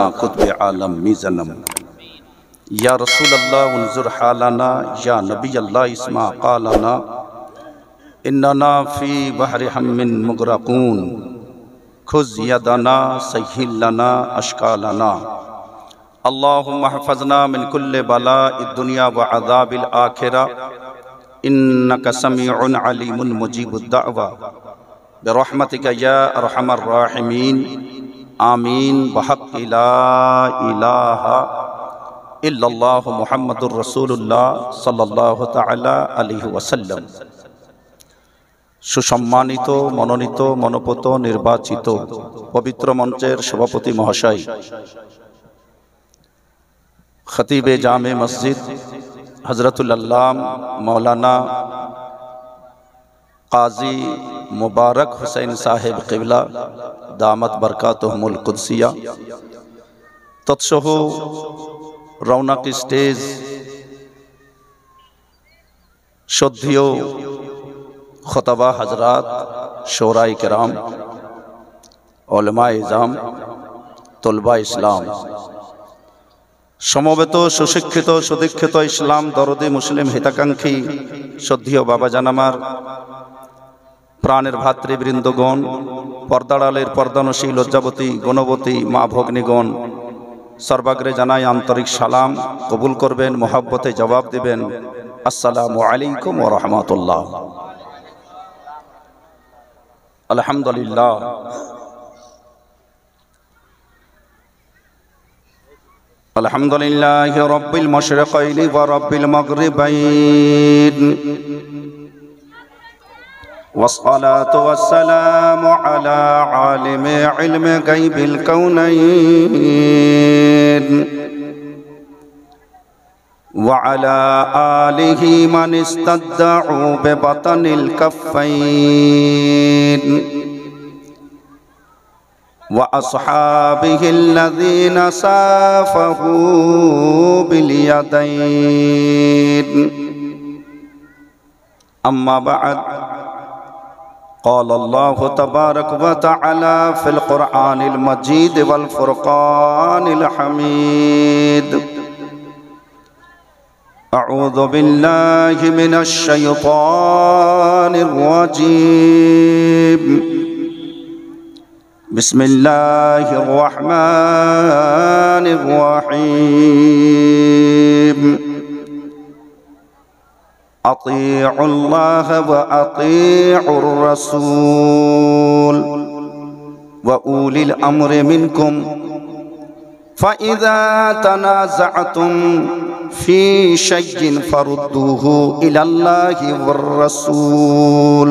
खां कुतुब आलम मीज़नम। या रसूल अल्लाह उन्जुर हालना, या नबी अल्लाह इस्मा क़ालना, इन्नना फ़ी बहरि हम्मिन मुग़रक़ून, खुज़ यदना सह्हिल लना अश्कालना। अल्लाहुम्मा हफ़ज़ना मिन कुल्लि बलाइद दुनिया व अज़ाबिल आखिरा, इन्नका समीउन अलीमुन मुजीबुद दाअवा, बिरहमतिका या अरहमर राहिमीन, आमीन। बहक़्क़ि ला इलाहा इल्लल्लाहु मुहम्मदुर रसूलुल्लाह सल्लल्लाहु ताला अलैहि वसल्लम। सुसम्मानित मनोनीत मनोपत निर्वाचित पवित्र मंचेर सभापति महाशय, खतीबे जामे मस्जिद हजरतुल अल्लाम मौलाना काजी मुबारक हुसैन साहेब क़िबला दामत बरकातुहुमुल कुद्सिया, तत्सह रौनक स्टेज श्रद्धेय खतबा हजरात, शोराए किराम, उलमाए इज़ाम, तुलबा इस्लाम, समवेत सुशिक्षित सुदीक्षित इस्लाम दरदी मुस्लिम हिताकांक्षी श्रद्धेय बाबाजान आमार, प्राणेर भातृबृंदगण, पर्दाड़ालेर पर्दानशी लज्जावती गुणवती मा भग्नीगण, सर्वाग्रे जानाई आंतरिक सालाम। कबुल करबेन, मोहब्बते जवाब दिबेन, अस्सलामु आलैकुम व रहमतुल्लाह। अल्हम्दुलिल्लाह, अल्हम्दुलिल्लाहि रब्बिल मशरिक़ैनि व रब्बिल मग़रिबैन, वस्सलातु वस्सलामु अला आलिमि इल्मि ग़ैबिल कौनैन व अला आलिहि मन इस्तदअू बिबतनिल कफ़्फ़ैन व अस्हाबिहिल्लज़ीना साफ़हू बिल यदैन। अम्मा बअद, क़ाल अल्लाहु तबारक व तआला फ़िल क़ुरआनिल मजीद वल फ़ुरक़ानिल हमीद। अऊज़ु बिल्लाहि मिनश शैतानिर रजीम। बिस्मिल्लाहिर रहमानिर रहीम। अतीउल्लाह व अतीउर रसूल व उलिल अम्रि मिनकुम फ़इज़ा तनाज़अतुम फ़ी शय्इन फ़रुद्दूहु इलल्लाहि वर रसूल।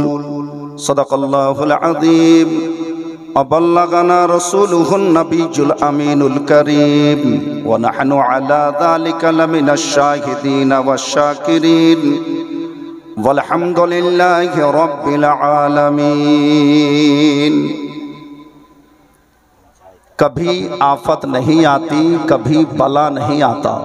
सदक़ल्लाहुल अज़ीम। अबल्लगना रसूलुहुन नबियुल अमीनुल करीम व नहनु अला ज़ालिका लमिनश शाहिदीन वश्शाकिरीन वल्हम्दुलिल्लाहि रब्बिल आलमीन। कभी आफत नहीं आती, कभी बला नहीं आता।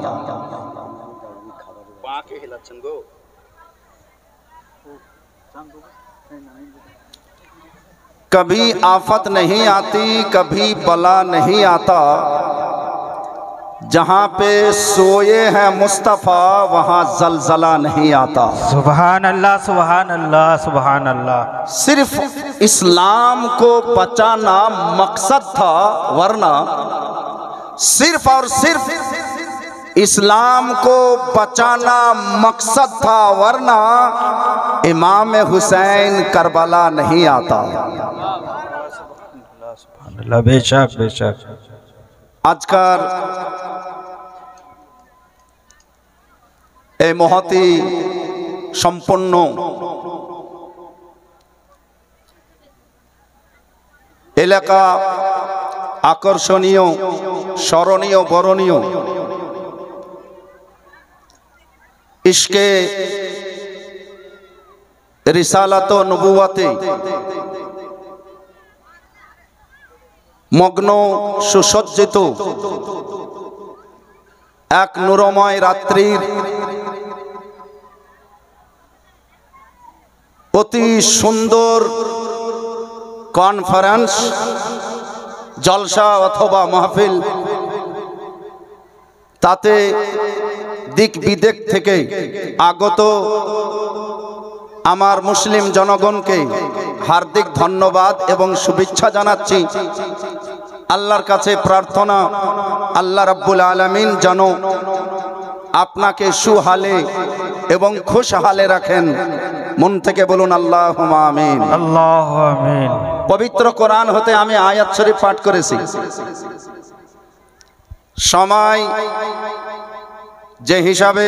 कभी आफत नहीं आती, कभी बला नहीं आता। जहाँ पे सोए हैं मुस्तफ़ा वहाँ जलजला नहीं आता। सुभान अल्लाह, सुभान अल्लाह, सुभान अल्लाह। सिर्फ इस्लाम को बचाना मकसद था, वरना सिर्फ और सिर्फ इस्लाम को बचाना मकसद था, वरना इमाम हुसैन करबला नहीं आता। बेशक बेशक। आजकार এই মহতি সম্পন্ন এলাকা আকর্ষণীয়, স্মরণীয়, বরণীয় ইশকে রিসালাত ও নবুওয়াতে মগ্ন সুসজ্জিত এক নূরময় রাত্রির অতি সুন্দর কনফারেন্স, জলসা অথবা মাহফিল তাতে দিক বিদেক থেকে আগত আমার মুসলিম জনগণকে হার্দিক ধন্যবাদ এবং শুভেচ্ছা জানাচ্ছি। আল্লাহর কাছে প্রার্থনা, আল্লাহ রাব্বুল আলামিন যেন আপনাকে সুহালে এবং খুশহালে রাখেন। মন থেকে বলুন আল্লাহুম্মা আমিন। আল্লাহু আমিন। পবিত্র কোরআন হতে আমি আয়াত শরীফ পাঠ করেছি। সময় যে হিসাবে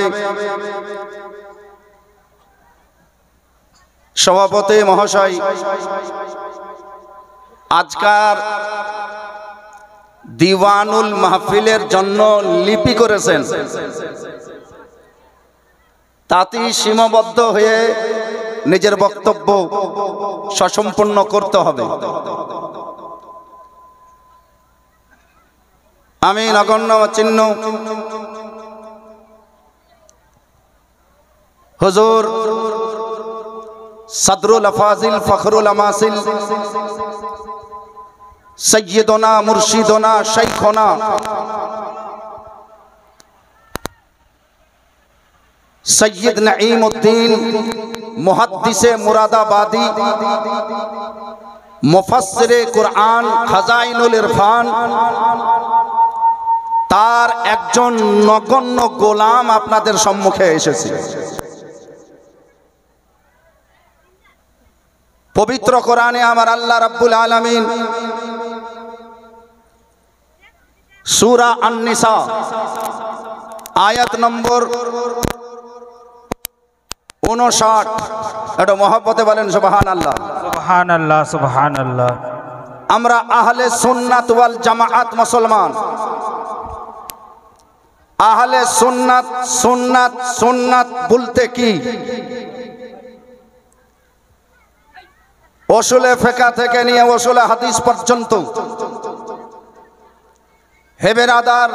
সভাপতি মহাশয় আজকার দিওয়ানুল মাহফিলের জন্য লিপি করেছেন, তাতেই সীমাবদ্ধ হয়ে নিজের বক্তব্য সসম্পন্ন করতে হবে। আমি নগণ্য চিহ্ন হুজুর সদরুল আফাজিল ফখরুল আমাসিল সৈয়দনা মুর্শিদনা শাইখনা সৈয়দ নঈমউদ্দিন মুহাদ্দিসে মুরাদাবাদী মুফাসসিরে কুরআন খাজাইনুল ইরফান তার একজন নগণ্য গোলাম আপনাদের সম্মুখে এসেছে। পবিত্র কোরআনে আমার আল্লাহ রাব্বুল আলামিন সূরা আন-নিসা আয়াত নম্বর 59, এটা মহব্বতে বলেন সুবহানাল্লাহ। সুবহানাল্লাহ সুবহানাল্লাহ। আমরা আহলে সুন্নাত ওয়াল জামাআত মুসলমান। আহলে সুন্নাত, সুন্নাত সুন্নাত বলতে কি? উসুলে ফিকহ থেকে নিয়ে উসুলে হাদিস পর্যন্ত হে বেরাদার,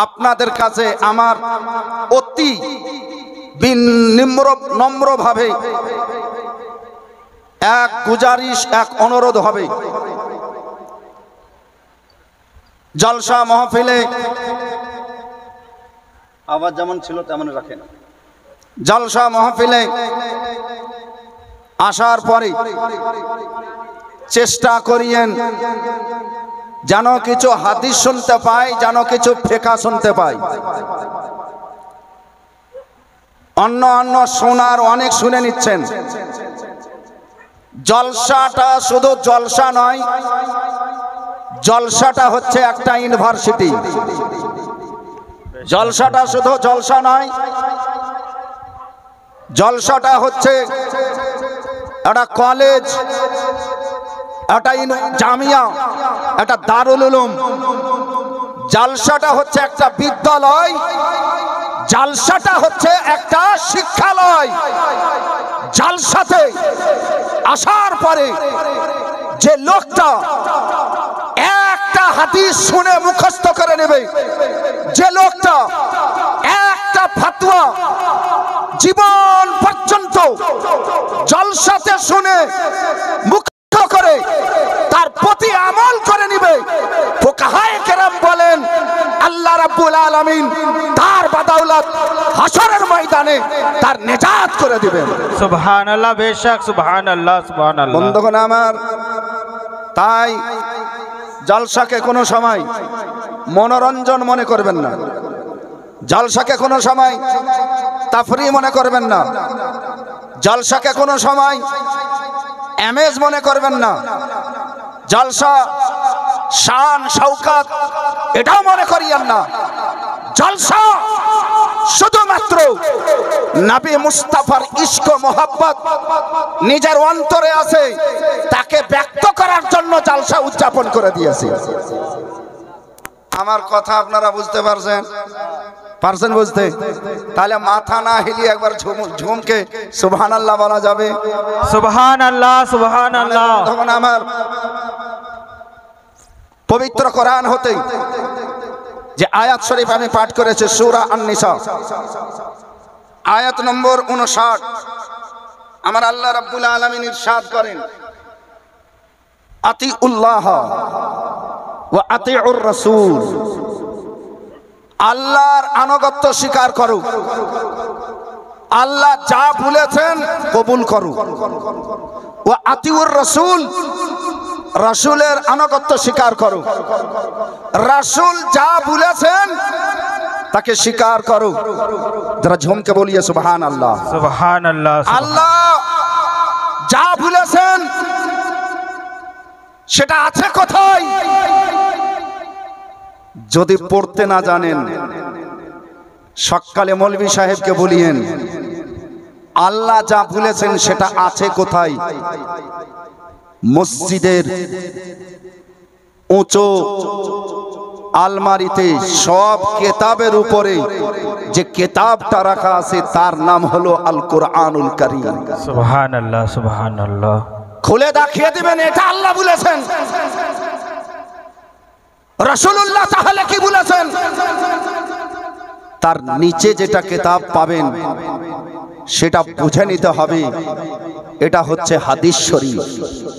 আপনাদের কাছে আমার অতি নম্রভাবে এক গুজারিশ, এক অনুরোধ হবে। জলসা মাহফিলে আওয়াজ যেমন ছিল তেমন রাখেন। জলসা মাহফিলে আসার পরে চেষ্টা করিয়েন যেন কিছু হাদিস শুনতে পাই, যেন কিছু ফিকহ শুনতে পাই। অন্য অন্য শোনার অনেক শুনে নিচ্ছেন। জলসাটা শুধু জলসা নয়, জলসাটা হচ্ছে একটা ইউনিভার্সিটি। জলসাটা শুধু জলসা নয়, জলসাটা হচ্ছে একটা কলেজ, একটা জামিয়া, একটা দারুল উলুম। জালসাটা হচ্ছে একটা বিদ্যালয়, জালসাটা হচ্ছে একটা শিক্ষালয়। জালসাতে আসার পরে যে লোকটা একটা হাদিস শুনে মুখস্থ করে নেবে, যে লোকটা একটা ফতোয়া জীবন পর্যন্ত জলসাতে শুনে মুখস্থ করে তার প্রতি আমল করে নেবে, ফুকাহায়ে কেরাম বলেন আল্লাহ রাব্বুল আলামিন তার বাদাউলাত হাসরের ময়দানে তার নিজাত করে দিবেন। সুবহানাল্লাহ, বেশক সুবহানাল্লাহ সুবহানাল্লাহ। বন্ধুগণ আমার, তাই জলসাকে কোনো সময় মনোরঞ্জন মনে করবেন না, জলসাকে কোনো সময় তাফরি মনে করবেন না, জলসাকে কোনো সময় এমেজ মনে করবেন না, জলসা শান শৌকত এটাও মনে করিয়েন না। জলসা শুধুমাত্র নবী মুস্তাফার ইশক মোহাব্বত নিজের অন্তরে আছে, তাকে ব্যক্ত করার জন্য জলসা উদযাপন করে দিয়েছে। আমার কথা আপনারা বুঝতে পারছেন? পারছেন বুঝতে? তাহলে মাথা না হিলিয়ে একবার ঝুমকে সুবহানাল্লাহ বলা যাবে? সুবহানাল্লাহ সুবহানাল্লাহ। তখন আমার পবিত্র কোরআন হতে যে আয়াত শরীফ আমি পাঠ করেছি, সূরা আন-নিসা আয়াত নম্বর 59, আমার আল্লাহ রাব্বুল আলামিন ইরশাদ করেন, আতিউল্লাহ ওয়া আতিউর রাসূল। আল্লাহর আনুগত্য স্বীকার করো, আল্লাহ যা বলেছেন কবুল করো। ও আতিউর রাসূল, রাসূলের আনুগত্য স্বীকার করো, রাসূল যা বলেছেন তাকে স্বীকার করো। যারা ঝুমকে বলিয়ে সুবহানাল্লাহ। সুবহানাল্লাহ। আল্লাহ যা বলেছেন সেটা আছে কোথায়? যদি পড়তে না জানেন, সকালে মৌলভী সাহেবকে বলিয়েন আল্লাহ যা বলেছেন সেটা আছে কোথায়। মসজিদের উঁচু আলমারিতে সব কেতাবের উপরে যে কেতাবটা রাখা আছে তার নাম হলো আল কোরআনুল কারীম। সুবহানাল্লাহ সুবহানাল্লাহ। খুলে দেখিয়ে দিবেন এটা আল্লাহ বলেছেন। রাসূলুল্লাহ তাহলে কি বলেছেন? তার নিচে যেটা কিতাব পাবেন সেটা বুঝে নিতে হবে এটা হচ্ছে হাদিস শরীফ।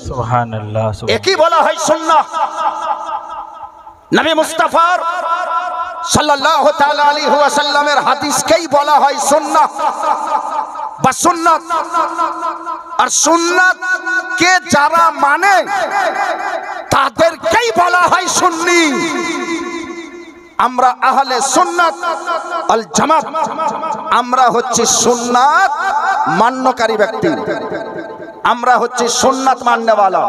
সুবহানাল্লাহ। একই বলা হয় সুন্নাহ। নবী মুস্তাফার সাল্লাল্লাহু তাআলা আলাইহি ওয়াসাল্লামের হাদিসকেই বলা হয় সুন্নাহ বা সুন্নাত। আর সুন্নাত কে যারা মানে তাদেরকেই বলা হয় সুন্নি। আমরা আহলে সুন্নাত আল জামাত, আমরা হচ্ছে সুন্নাত মান্যকারী ব্যক্তি, আমরা হচ্ছে সুন্নাত মাননেওয়ালা।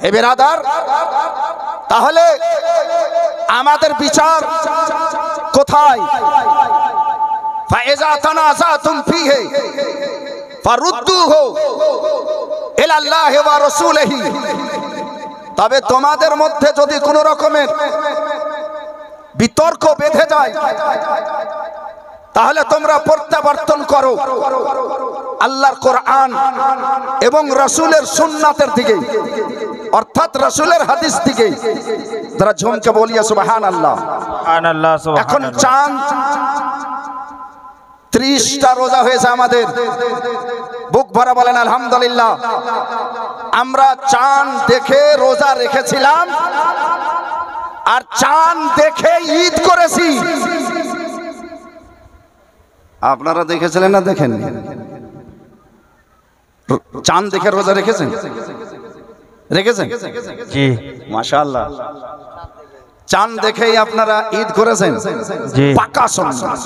হে বিরাদার, তাহলে আমাদের বিচার কোথায়? ফাইজা তানাজাতুম ফিহি ফারুদ্দুহু ইলাল্লাহি ওয়া রাসূলিহি। তবে তোমাদের মধ্যে যদি কোনো রকমের বিতর্ক বেঁধে যায় তাহলে তোমরা প্রত্যাবর্তন করো আল্লাহর কোরআন এবং রাসূলের সুন্নাতের দিকে, অর্থাৎ রাসূলের হাদিস দিকে। যারা ঝুমকে বলিয়া সুবহানাল্লাহ। সুবহানাল্লাহ। এখন চাঁদ 30টা রোজা হয়েছে আমাদের, বুক ভরা বলেন আলহামদুলিল্লাহ। আমরা চাঁদ দেখে রোজা রেখেছিলাম আর চাঁদ দেখে ঈদ করেছি। আপনারা দেখেছিলেন না দেখেন? চাঁদ দেখে রোজা রেখেছেন? রেখেছেন? জি মাশাআল্লাহ। চাঁদ দেখেই আপনারা ঈদ করেছেন? জি। পাকা সুন্নাত।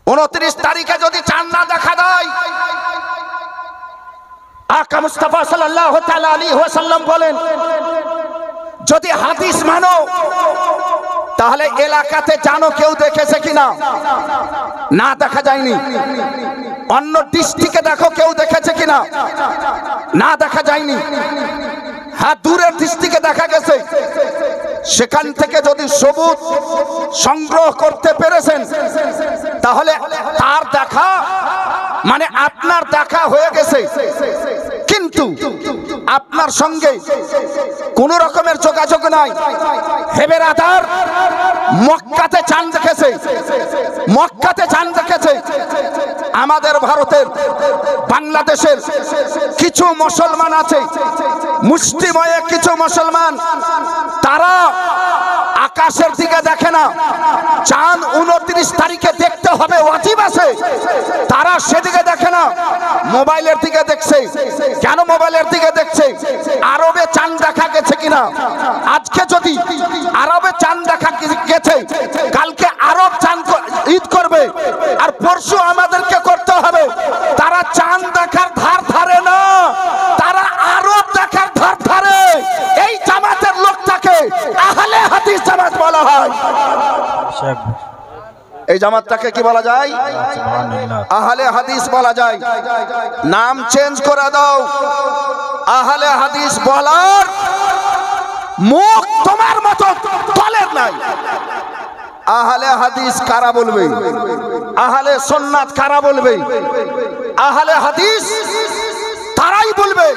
29 তারিখে যদি চাঁদ না দেখা দেয়, আকা মুস্তাফা সাল্লাল্লাহু তাআলা আলাইহি ওয়াসাল্লাম বলেন, যদি হাদিস মানো তাহলে এলাকাতে জানো কেউ দেখেছে কিনা? না দেখা যায়নি। অন্য ডিস্ট্রিক্টে দেখো কেউ দেখেছে কিনা? না দেখা যায়নি। হ্যাঁ, দূরের ডিস্ট্রিক্টে দেখা গেছে। সেখান থেকে যদি সবুত সংগ্রহ করতে পেরেছেন তাহলে তার দেখা মানে আপনার দেখা হয়ে গেছে। কিন্তু আপনার সঙ্গে কোন রকমের যোগাযোগ নাই। হে বিরাদার, মক্কাতে চাঁদ দেখেছে, মক্কাতে চাঁদ দেখেছে। আমাদের ভারতের বাংলাদেশের কিছু মুসলমান আছে, মুষ্টিময় কিছু মুসলমান, তারা আকাশের দিকে দেখে না। চাঁদ 29 তারিখে দেখতে হবে ওয়াজিব আছে, তারা সেদিকে দেখে না, মোবাইলের দিকে দেখছে। কেন মোবাইলের দিকে দেখছে? আরবে চাঁদ দেখা গেছে কিনা। আজকে যদি আরবে চাঁদ দেখা গেছে, কালকে আরব চাঁদ ঈদ করবে, আর পরশু আমাদেরকে করতে হবে। তারা চাঁদ দেখার ধার ধারে না, তারা আরব দেখার ধার ধারে। এই জামাতের লোকটাকে আহলে হাদিস জামাত বলা হয়। এই জামাতটাকে কি বলা যায়? আহলে হাদিস বলা যায়। নাম চেঞ্জ করে দাও, আহলে হাদিস বলার মুখ তোমার মতো দলের নাই। আহলে হাদিস কারা বলবে? আহলে সুন্নাত কারা বলবে? আহলে হাদিস তারাই বলবে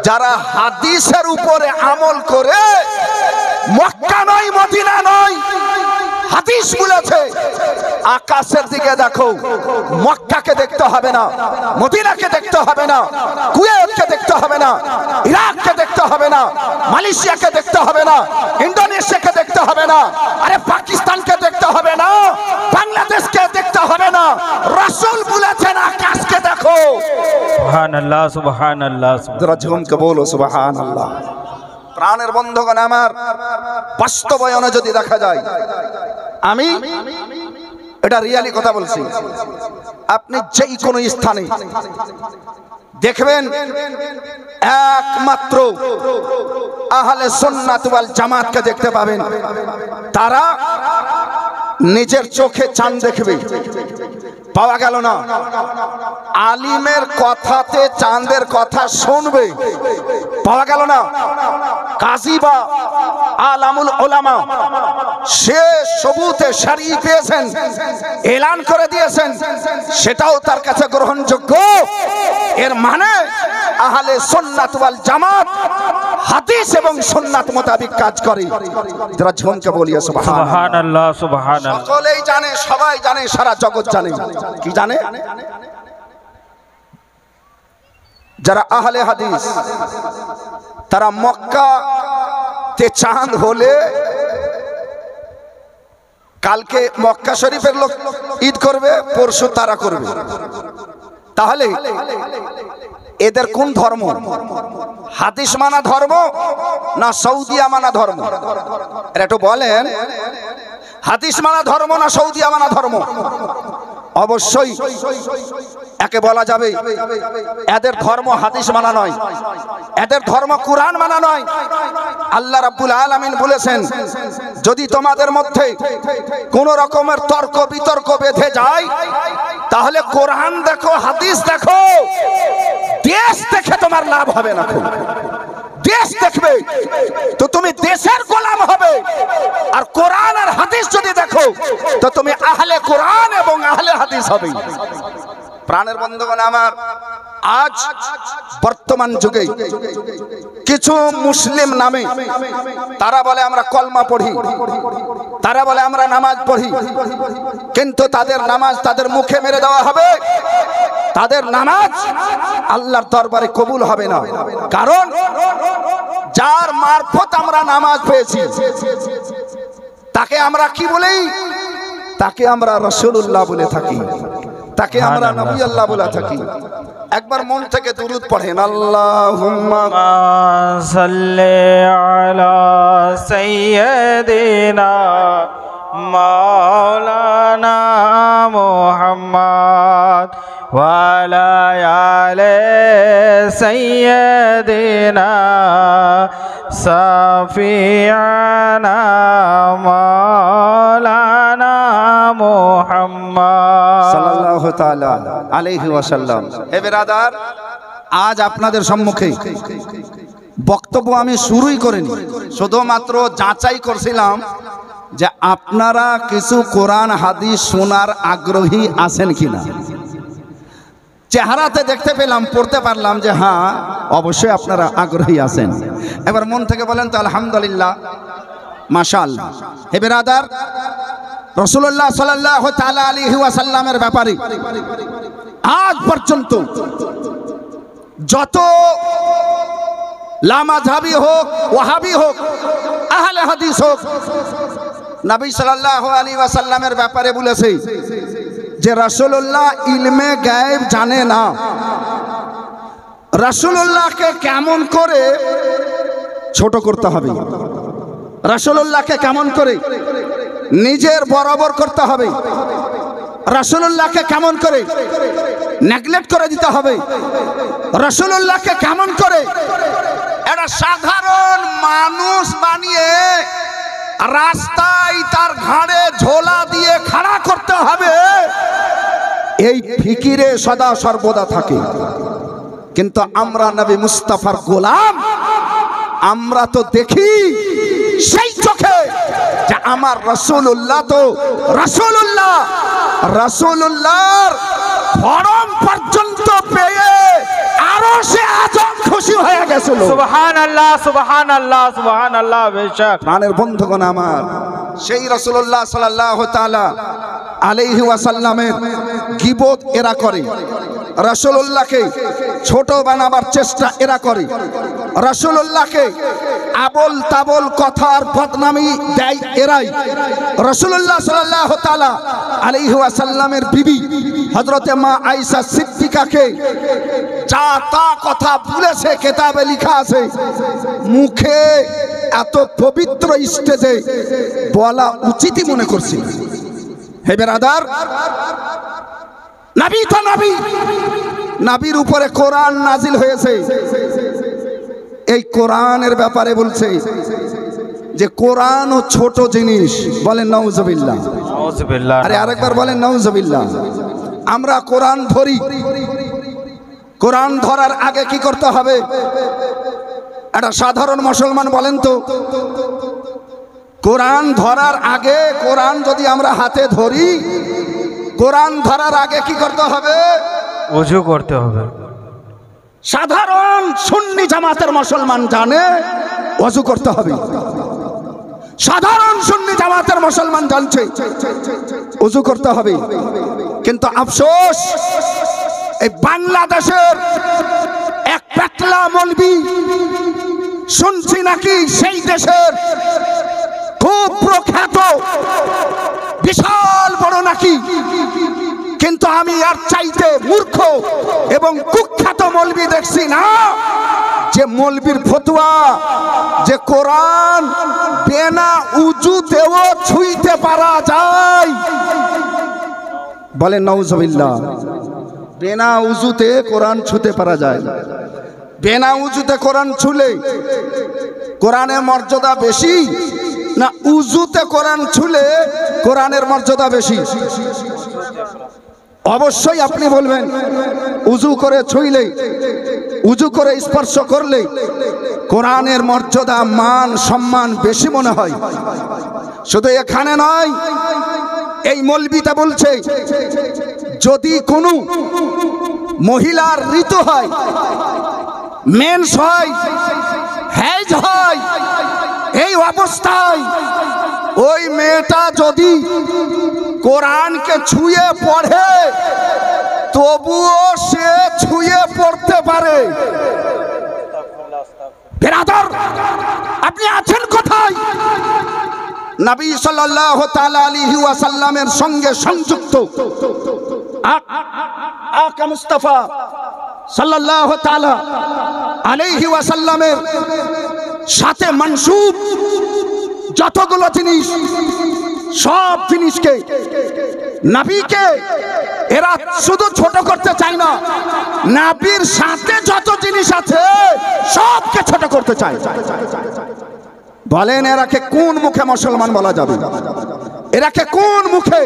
যারা হাদিসের উপরে আমল করে। মক্কা নয়, মদিনা নয়, হাদিস বলেছে আকাশের দিকে দেখো। মক্কাকে দেখতে হবে না, মদিনাকে দেখতে হবে না, কুয়েতকে দেখতে হবে না, ইরাককে দেখতে হবে না, মালয়েশিয়াকে দেখতে হবে না, ইন্দোনেশিয়াকে দেখতে হবে না, আরে পাকিস্তানকে দেখতে হবে না, বাংলাদেশকে দেখতে হবে না, রাসূল বলেছেন আকাশকে দেখো। সুবহানাল্লাহ সুবহানাল্লাহ যারা ঝুমকে বলো সুবহানাল্লাহ। প্রাণের বন্ধুগণ আমার, বাস্তবায়নে যদি দেখা যায়, আমি এটা রিয়ালি কথা বলছি, আপনি যেই কোনো স্থানে দেখবেন একমাত্র আহলে সুন্নাত ওয়াল জামাতকে দেখতে পাবেন, তারা নিজের চোখে চাঁদ দেখবে। পাওয়া গেল না, আলিমের কথাতে চাঁদের কথা শুনবে। পাওয়া গেল না, কাজী বা আলামুল উলামা সে সবুতে শরঈ পেয়েছেন, এলান করে দিয়েছেন, সেটাও তার কাছে গ্রহণযোগ্য। এর মানে আহলে সুন্নাত ওয়াল জামাত হাদিস এবং সুন্নাত মোতাবেক কাজ করে। যারা ঝুমকে বলিয়া সুবহানাল্লাহ সুবহানাল্লাহ। সকলেই জানে, সবাই জানে, সারা জগৎ জানে। কি জানে? যারা আহলে হাদিস, তারা মক্কাতে চাঁদ হলে কালকে মক্কা শরীফের লোক ঈদ করবে, পরশু তারা করবে। তাহলে এদের কোন ধর্ম? হাদিস মানা ধর্ম না সৌদিয়া মানা ধর্ম? এরা একটু বলেন, হাদিস মানা ধর্ম না সৌদিয়া মানা ধর্ম? অবশ্যই একে বলা যাবে এদের ধর্ম হাদিস মানা নয়, এদের ধর্ম কুরআন মানা নয়। আল্লাহ রাব্বুল আলামিন বলেছেন, যদি তোমাদের মধ্যে কোন রকমের তর্ক বিতর্ক বেঁধে যায়, তাহলে কোরআন দেখো, হাদিস দেখো, দেশ দেখে তোমার লাভ হবে না। দেশ দেখবে তো তুমি দেশের গোলাম হবে, আর কোরআন আর হাদিস যদি দেখো তো তুমি আহলে কোরআন এবং আহলে হাদিস হবে। প্রাণের বন্ধুগণ আমার, আজ বর্তমান যুগে কিছু মুসলিম নামে তারা বলে আমরা কলমা পড়ি, তারা বলে আমরা নামাজ পড়ি, কিন্তু তাদের নামাজ তাদের মুখে মেরে দেওয়া হবে, তাদের নামাজ আল্লাহর দরবারে কবুল হবে না। কারণ যার মারফত আমরা নামাজ পেয়েছি তাকে আমরা কি বলি? তাকে আমরা রাসূলুল্লাহ বলে থাকি, তাকে আমরা নবী আল্লাহ বলে থাকি। একবার মন থেকে দুরূদ পড়েন, আল্লাহুম্মা সাল্লি আলা সাইয়্যিদিনা মাওলানা মুহাম্মদ ওয়া আলা আলি সাইয়্যিদিনা সাফিয়ানা মাওলানা মুহাম্মদ সাল্লাল্লাহু তাআলা আলাইহি ওয়াসাল্লাম। হে বিরাদার, আজ আপনাদের সম্মুখে বক্তব্য আমি শুরুই করিনি, শুধুমাত্র যাচাই করছিলাম যে আপনারা কিছু কোরআন হাদিস শোনার আগ্রহী আছেন কিনা। চেহারাতে দেখতে পেলাম, পড়তে পারলাম যে হ্যাঁ অবশ্যই আপনারা আগ্রহী আছেন। এবার মন থেকে বলেন তো আলহামদুলিল্লাহ, মাশাআল্লাহ। হে বিরাদার, রাসূলুল্লাহ সাল্লাল্লাহু তাআলা আলাইহি ওয়াসাল্লামের ব্যাপারে আজ পর্যন্ত যত লামাযহাবী হোক, ওয়াহাবী হোক, আহলে হাদিস হোক, নবী সাল্লাল্লাহু আলাইহি ওয়াসাল্লামের ব্যাপারে বলেছে যে রাসূলুল্লাহ ইলমে গায়েব জানে না। রাসূলুল্লাহকে কেমন করে ছোট করতে হবে, রাসূলুল্লাহকে কেমন করে নিজের বরাবর করতে হবে, রাসূলুল্লাহকে কেমন করে নেগলেক্ট করে দিতে হবে, রাসূলুল্লাহকে কেমন করে একটা সাধারণ মানুষ বানিয়ে রাস্তায় তার ঘাড়ে ঝোলা দিয়ে খাড়া করতে হবে, এই ফিকিরে সদা সর্বদা থাকে। কিন্তু আমরা নবী মুস্তাফার গোলাম, আমরা তো দেখি সেই চোখে যে আমার রাসূলুল্লাহ তো রাসূলুল্লাহ, রাসূলুল্লাহর ফরম পর্যন্ত পেয়ে আরো সে আজম খুশি হয়ে গেছিল। সুবহানাল্লাহ সুবহানাল্লাহ সুবহানাল্লাহ। বেশক প্রাণের বন্ধুগণ আমার, সেই রাসূলুল্লাহ সাল্লাল্লাহু তাআলা আলাইহি ওয়াসাল্লামের গীবত এরা করে, রাসূলুল্লাহকে ছোট বানাবার চেষ্টা এরা করে, রাসূলুল্লাহকে আবল তাবল কথার বদনামি দেয় এরাই। রাসূলুল্লাহ সাল্লাল্লাহু তাআলা আলাইহি ওয়াসাল্লামের বিবি হযরতে মা আয়েশা সিদ্দিকাকে যা তা কথা বলেছে, কিতাবে লেখা আছে, মুখে এত পবিত্র স্টেজে বলা উচিতই মনে করছি। হে বেরাদার, নবী তো নবী, নবীর উপরে কোরআন নাজিল হয়েছে। এই কোরআনের ব্যাপারে বলছে যে কোরআন ও ছোট জিনিস, বলেন নাউজুবিল্লাহ। নাউজুবিল্লাহ। আরে আরেকবার বলেন নাউজুবিল্লাহ। আমরা কোরআন ধরি, কোরআন ধরার আগে কি করতে হবে? একটা সাধারণ মুসলমান বলেন তো, কোরআন ধরার আগে, কোরআন যদি আমরা হাতে ধরি, কোরআন ধরার আগে কি করতে হবে? ওযু করতে হবে। সাধারণ সুন্নি জামাতের মুসলমান জানে ওযু করতে হবে। সাধারণ সুন্নি জামাতের মুসলমান জানছে ওযু করতে হবে। কিন্তু আফসোস, এই বাংলাদেশের এক পেটলা মৌলবি শুনছি নাকি সেই দেশের খুব প্রখ্যাত বিশাল বড় নাকি, কিন্তু আমি আর চাইতে মূর্খ এবং কুখ্যাত মৌলবি দেখছি না যে মৌলবির ফতোয়া যে কোরআন বিনা উযুতেও ছুঁইতে পারা যায়। বলেন নাউজুবিল্লাহ। বিনা উযুতে কোরআন ছুঁতে পারা যায়। বিনা উযুতে কোরআন ছুলে কোরআনের মর্যাদা বেশি না উযুতে কোরআন ছুলে কোরআনের মর্যাদা বেশি? অবশ্যই আপনি বলবেন উযু করে ছুঁইলে, উযু করে স্পর্শ করলে কোরআনের মর্যাদা, মান, সম্মান বেশি মনে হয়। শুধু এখানে নয়, এই মৌলবিটা বলছে যদি কোনো মহিলার ঋতু হয়, মেন্স হয়, হেজ হয়, এই অবস্থায় ওই মেয়েটা যদি কোরআনকে ছুঁয়ে পড়ে তবুও সে ছুঁয়ে পড়তে পারে। বেরাদর, আপনি আছেন কোথায়? নবী সাল্লাল্লাহু তাআলা আলাইহি ওয়াসাল্লামের সঙ্গে সংযুক্ত আকা মুস্তাফা সাল্লাল্লাহু তাআলা আলাইহি ওয়াসাল্লামের সাথে মানসুব যতগুলো জিনিস, সব জিনিসকে, নবীকে এরা শুধু ছোট করতে চায় না, নবীর সাথে যত জিনিস আছে সবকে ছোট করতে চায়। বলেন এরাকে কোন মুখে মুসলমান বলা যাবে? এরাকে কোন মুখে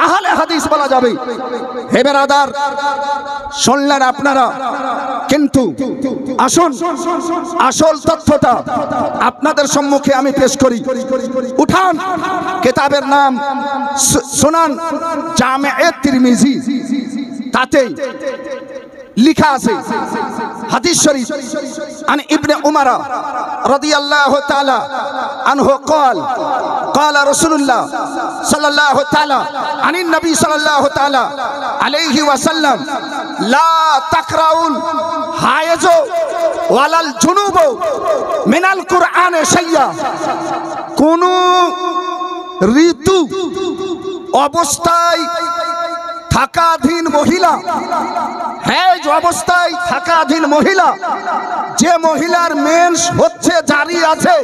আহলে হাদিস বলা যাবে? হে বেরাদার, শুনলেন আপনারা, কিন্তু আসুন আসল তথ্যটা আপনাদের সম্মুখে আমি পেশ করি। উঠান, কিতাবের নাম সুনান জামে তিরমিজি, তাতে লিখা আছে হাদিস শরীফ আন ইবনে উমর রাদিয়াল্লাহু তাআলা আনহু قال قال رسول الله صلى الله تعالى عن النبي صلى الله تعالى عليه وسلم لا تقرؤوا الحائض ولا الجنوب من القرآن شيئا। কোন ঋতু অবস্থায় থাকাধীন মহিলা, হেজ অবস্থায় থাকাধীন মহিলা, যে মহিলার মেন্স হচ্ছে, জারি আছে,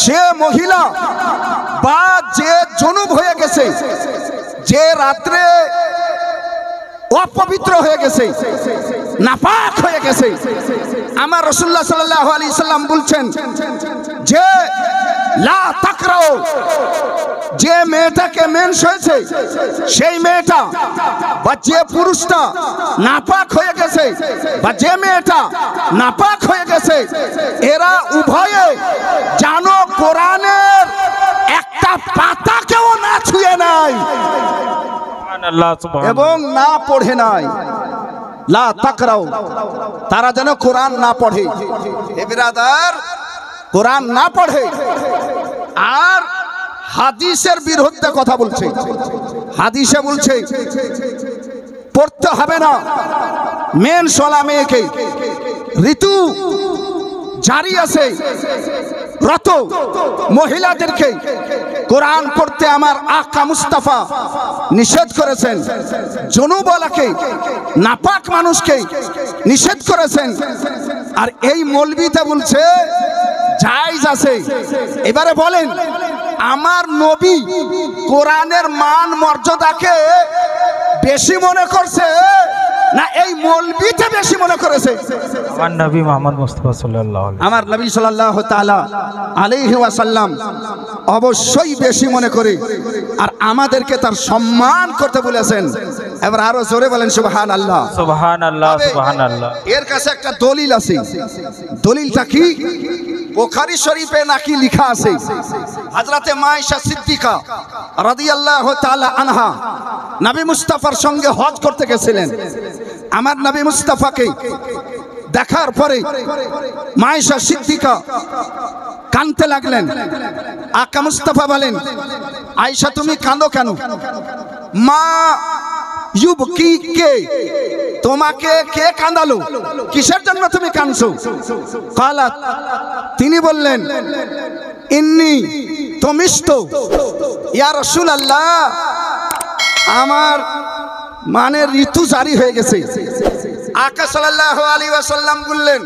সে মহিলা বা যে জনুব হয়ে গেছে, যে রাত্রে অপবিত্র হয়ে গেছে, নাপাক হয়ে গেছে, আমার রাসূলুল্লাহ সাল্লাল্লাহু আলাইহি সাল্লাম বলছেন যে লা তাকরাও, যে মেয়েটাকে মেন্স হয়েছে সেই মেয়েটা বা যে পুরুষটা নাপাক হয়ে গেছে বা যে মেয়েটা নাপাক হয়ে গেছে, এরা উভয়ে জানো কোরআনের একটা পাতাকেও না ছুঁয়ে নাই এবং না পড়ে নাই। লা তাকরাও, তারা যেন কোরআন না পড়ে। হে বিরাদার, কোরআন না পড়ে আর হাদিসের বিরুদ্ধে কথা বলছে। হাদিসে বলছে পড়তে হবে না মেন্স ওয়ালা মেয়েকে, ঋতু জারি আছে রত মহিলাদেরকে কোরআন পড়তে আমার আকা মুস্তাফা নিষেধ করেছেন। জুনুবওয়ালাকে নাপাক মানুষকে নিষেধ করেছেন। আর এই মৌলবীটা বলছে জায়েজ আছে। এবারে বলেন, আমার নবী কোরআনের মান মর্যাদাকে বেশি মনে করছে না এই মৌলবীতে বেশি মনে করেছে? আমার নবী মোহাম্মদ মুস্তাফা সাল্লাল্লাহু আলাইহি আমার নবী সাল্লাল্লাহু তাআলা আলাইহি ওয়াসাল্লাম অবশ্যই বেশি মনে করে, আর আমাদেরকে তার সম্মান করতে বলেছেন। এবার আরো জোরে বলেন সুবহানাল্লাহ। সুবহানাল্লাহ সুবহানাল্লাহ। এর কাছে একটা দলিল আছে। দলিলটা কি? বুখারী শরীফে নাকি লেখা আছে, হযরতে মায়েশা সিদ্দিকা রাদিয়াল্লাহু তাআলা আনহা নবী মুস্তাফার সঙ্গে হজ করতে গেছিলেন। আমার নবী মুস্তাফাকে দেখার পরে মায়েশা সিদ্দিকা কাঁদতে লাগলেন। আকা মুস্তাফা বলেন, আয়েশা তুমি কাঁদো কেন? মা ইউবকি কে, তোমাকে কে কাঁদালো? কিসের জন্য তুমি কাঁদছো? কালাত, তিনি বললেন, ইন্নী তুমিস্তু ইয়া রাসূলুল্লাহ, আমার মানে ঋতু জারি হয়ে গেছে। আকা সাল্লাল্লাহু আলাইহি ওয়াসাল্লাম বললেন,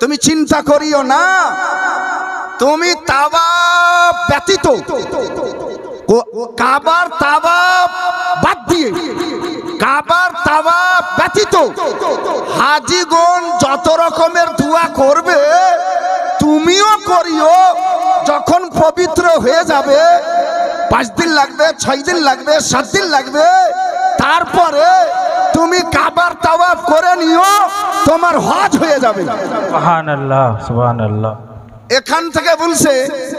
তুমি চিন্তা করিও না, তুমি তাওয়াফ ব্যতীত কাবার তাওয়াফ বাদ দিয়ে কাবার তাওয়াফ ব্যতীত হাজীগণ যত রকমের দোয়া করবে তুমিও করিও। যখন পবিত্র হয়ে যাবে, 5 দিন লাগবে, 6 দিন লাগবে, 7 দিন লাগবে, তারপরে তুমি কাবার তাওয়াফ করে নিও, তোমার হজ হয়ে যাবে। সুবহানাল্লাহ সুবহানাল্লাহ। এখান থেকে বলছে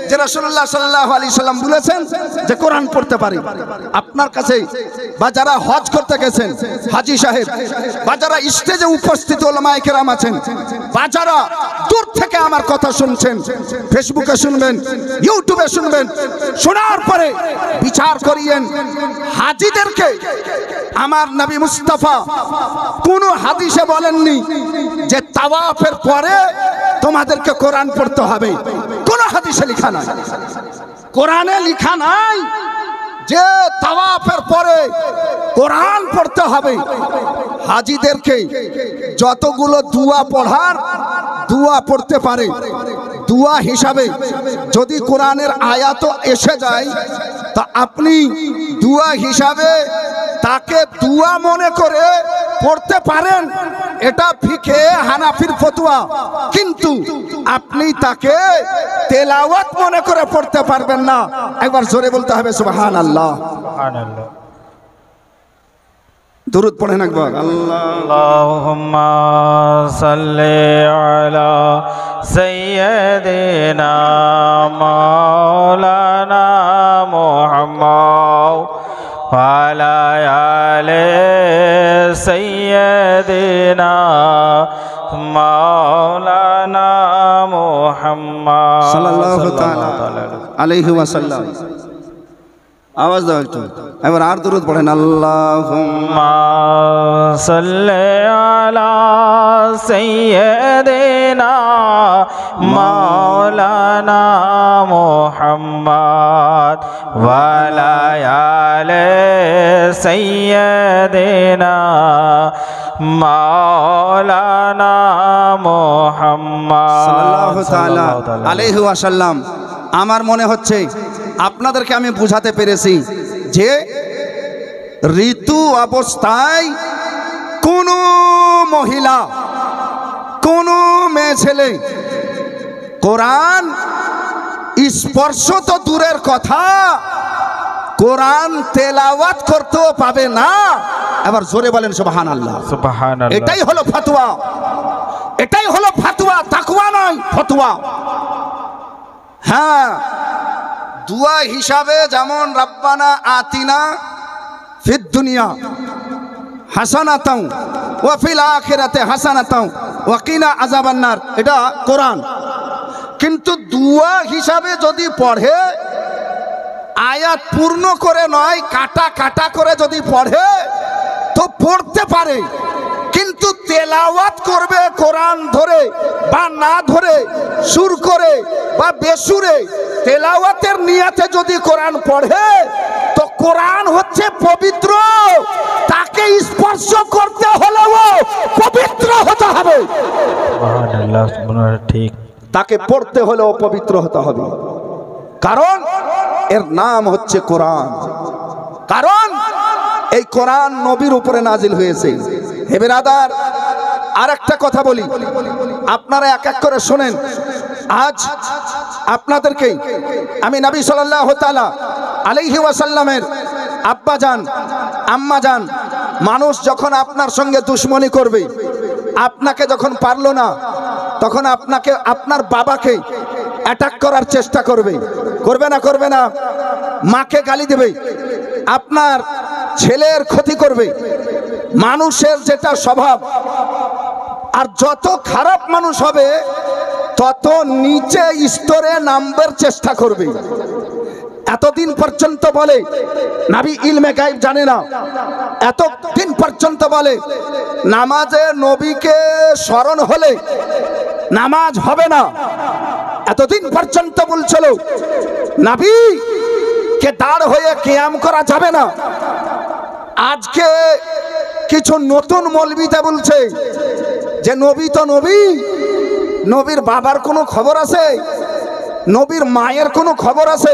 যে রাসূলুল্লাহ সাল্লাল্লাহু আলাইহি সাল্লাম বলেছেন যে কোরআন পড়তে পারি। আপনার কাছে বা যারা হজ করতে গেছেন হাজী সাহেব, বা যারা স্টেজে উপস্থিত ওলামায়ে কেরাম আছেন, বা যারা দূর থেকে আমার কথা শুনছেন, ফেসবুকে শুনবেন, ইউটিউবে শুনবেন, শোনার পরে বিচার করিয়েন হাজীদেরকে আমার নবী মুস্তাফা কোন হাদিসে বলেননি যে তাওয়াফের পরে তোমাদেরকে কোরআন পড়তে হবে। কোন হাদিসে লেখা নাই, কোরআনে লেখা নাই যে তাওয়াফের পরে কোরআন পড়তে হবে। হাজীদেরকে যতগুলো দুয়া পড়ার দুয়া পড়তে পারে, দুয়া হিসাবে যদি কোরআনের আয়াত এসে যায় তা আপনি দুয়া হিসাবে তাকে দুয়া মনে করে পড়তে পারেন, এটা ফিকে হানাফির ফতোয়া। কিন্তু আপনি তাকে তেলাওয়াত মনে করে পড়তে পারবেন না। একবার জোরে বলতে হবে সুবহানাল্লাহ। সুবহানাল্লাহ। দুরূদ পড়েন একবার। আল্লাহুম্মা সাল্লি আলা সাইয়্যিদিনা মাওলানা মুহাম্মদ ওয়া আলা আলি সাইয়্যিদিনা মাওলানা মুহাম্মদ সাল্লাল্লাহু তাআলা আলাইহি ওয়াসাল্লাম। আওয়াজ দাও একটু, এবার আর দুরূদ পড়েন। আল্লাহুম্মা সাল্লি আলা সাইয়্যিদিনা মাওলানা মুহাম্মদ ওয়া আলা আলি সাইয়্যিদিনা মাওলানা মুহাম্মদ সাল্লাল্লাহু তাআলা আলাইহি ওয়াসাল্লাম। আমার মনে হচ্ছে আপনাদেরকে আমি বুঝাতে পেরেছি যে ঋতু অবস্থায় কোন মহিলা, কোন মেয়ে ছেলে কোরআন স্পর্শ তো দূরের কথা, কোরআন তেলাওয়াত করতেও পাবে না। এবার জোরে বলেন সুবহানাল্লাহ। সুবহানাল্লাহ। এটাই হলো ফতোয়া, এটাই হলো ফতোয়া, তাকওয়া নয় ফতোয়া। হ্যাঁ, দুয়া হিসাবে যেমন রব্বানা আতিনা ফিদ দুনিয়া হাসানাতাও ওয়া ফিল আখিরাতি হাসানাতাও ওয়া কিনা আযাবান্নার, এটা কোরআন। কিন্তু দুয়া হিসাবে যদি পড়ে, আয়াত পূর্ণ করে নয়, কাটা কাটা করে যদি পড়ে তো পড়তে পারে, কিন্তু কিন্তু তেলাওয়াত করবে কোরআন ধরে বা না ধরে, সুর করে বা বেসুরে, তেলাওয়াতের নিয়তে যদি কোরআন পড়ে তো কোরআন হচ্ছে পবিত্র, তাকে স্পর্শ করতে হলেও পবিত্র হতে হবে। সুবহানাল্লাহ, সুবহানাল্লাহ, ঠিক। তাকে পড়তে হলেও পবিত্র হতে হবে, কারণ এর নাম হচ্ছে কোরআন। কারণ এই কোরআন নবীর উপরে নাজিল হয়েছে। হে বিরাদার, আর একটা কথা বলি, আপনারা এক এক করে শোনেন। আজ আপনাদেরকে আমি নবী সাল্লাল্লাহু তাআলা আলাইহি ওয়াসাল্লামের আব্বা জান, আম্মা জান, মানুষ যখন আপনার সঙ্গে দুশ্মনী করবে, আপনাকে যখন পারলো না, তখন আপনাকে, আপনার বাবাকে অ্যাটাক করার চেষ্টা করবে, করবে না? করবে না? মাকে গালি দেবে, আপনার ছেলের ক্ষতি করবে। মানুষের যেটা স্বভাব, আর যত খারাপ মানুষ হবে তত নিচে স্তরে নামবার চেষ্টা করবে। এতদিন পর্যন্ত বলে নবী ইলমে গায়ব জানে না, এতদিন পর্যন্ত বলে নামাজে নবীকে স্মরণ হলে নামাজ হবে না, এতদিন পর্যন্ত বলছিল নবী কে দাঁড় হয়ে কিয়াম করা যাবে না। আজকে কিছু নতুন মৌলবীতে বলছে যে নবী তো নবী, নবীর বাবার কোনো খবর আছে? নবীর মায়ের কোনো খবর আছে?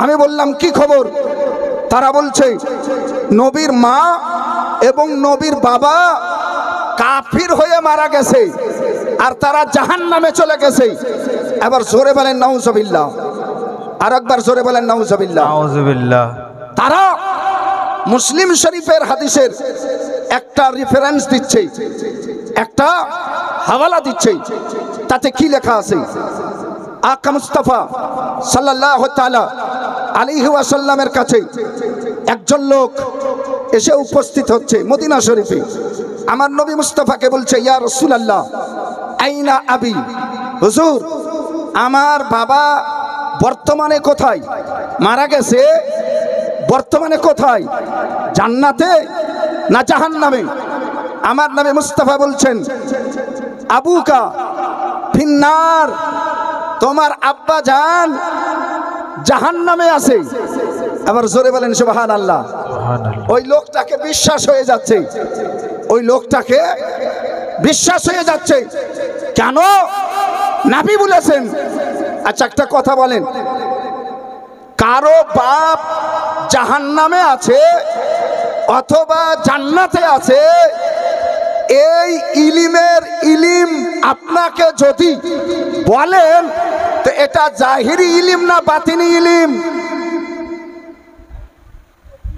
আমি বললাম কি খবর? তারা বলছে নবীর মা এবং নবীর বাবা কাফির হয়ে মারা গেছে আর তারা জাহান্নামে চলে গেছে। এবার জোরে বলেন নাউজুবিল্লাহ, আর একবার জোরে বলেন নাউজুবিল্লাহ। নাউজুবিল্লাহ। তারা মুসলিম শরীফের হাদিসের একটা রেফারেন্স দিচ্ছে, একটা হাওয়ালা দিচ্ছে, তাতে কি লেখা আছে? আকা মুস্তাফা সাল্লাল্লাহু তাআলা আলাইহি ওয়াসাল্লামের কাছে একজন লোক এসে উপস্থিত হচ্ছে মদিনা শরীফে। আমার নবী মুস্তাফাকে বলছে, ইয়া রাসূলুল্লাহ আইনা আবি, হুজুর আমার বাবা বর্তমানে কোথায়? মারা গেছে, বর্তমানে কোথায়? জান্নাতে না জাহান্নামে? আমার নবী মুস্তাফা বলছেন আবুকা ফিন্নার, তোমার আব্বা জান জাহান্নামে আছে। আবার জোরে বলেন সুবহানাল্লাহ। ওই লোকটাকে বিশ্বাস হয়ে যাচ্ছে, ওই লোকটাকে বিশ্বাস হয়ে যাচ্ছে। কেন? নবী বলেছেন। আচ্ছা একটা কথা বলেন, কারো বাপ জাহান্নামে আছে অথবা জান্নাতে আছে, এই ইলিমের ইলিম আপনাকে যদি বলেন তো এটা জাহিরি ইলিম না বাতিনি ইলিম?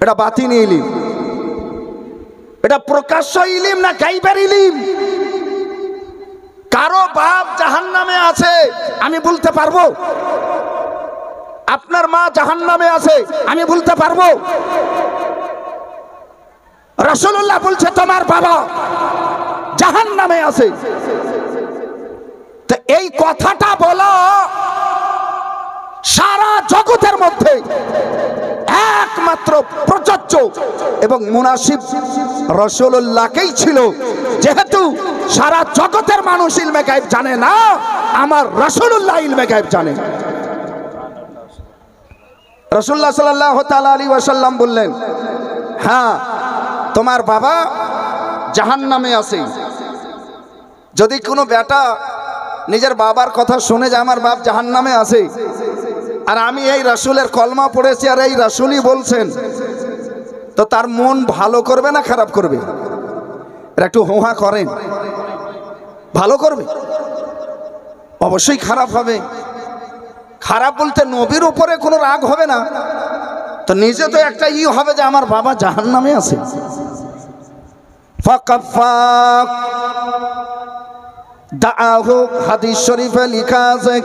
এটা বাতিনি ইলিম। এটা প্রকাশ্য ইলিম না গায়বের ইলিম? কারো বাপ জাহান্নামে আছে আমি বলতে পারবো? আপনার মা জাহান্নামে আছে আমি বলতে পারবো? রাসূলুল্লাহ বলছে তোমার বাবা জাহান্নামে আছে। তো এই কথাটা বলা সারা জগতের মধ্যে একমাত্র প্রযোজ্য এবং মুনাসিব রাসূলুল্লাহকেই ছিল। যেহেতু সারা জগতের মানুষ ইলমে গায়ব জানে না, আমার রাসূলুল্লাহ ইলমে গায়ব জানে। রাসূলুল্লাহ সাল্লাল্লাহু তাআলা আলাইহি ওয়াসাল্লাম বললেন, হ্যাঁ তোমার বাবা জাহান্নামে আছে। যদি কোনো বেটা নিজের বাবার কথা শুনে যে আমার বাপ জাহান্নামে আছে, আর আমি এই রাসূলের কলমা পড়েছি আর এই রাসূলই বলছেন, তো তার মন ভালো করবে না খারাপ করবে? এটা একটু হোহা করেন। ভালো করবে? অবশ্যই খারাপ হবে। খারাপ বলতে নবীর উপরে কোনো রাগ হবে না, তো নিজে তো একটা হবে যে আমার বাবা জাহান্নামে আছে। ফাকাফা দাআহু, হাদিস শরীফে লেখা আছে,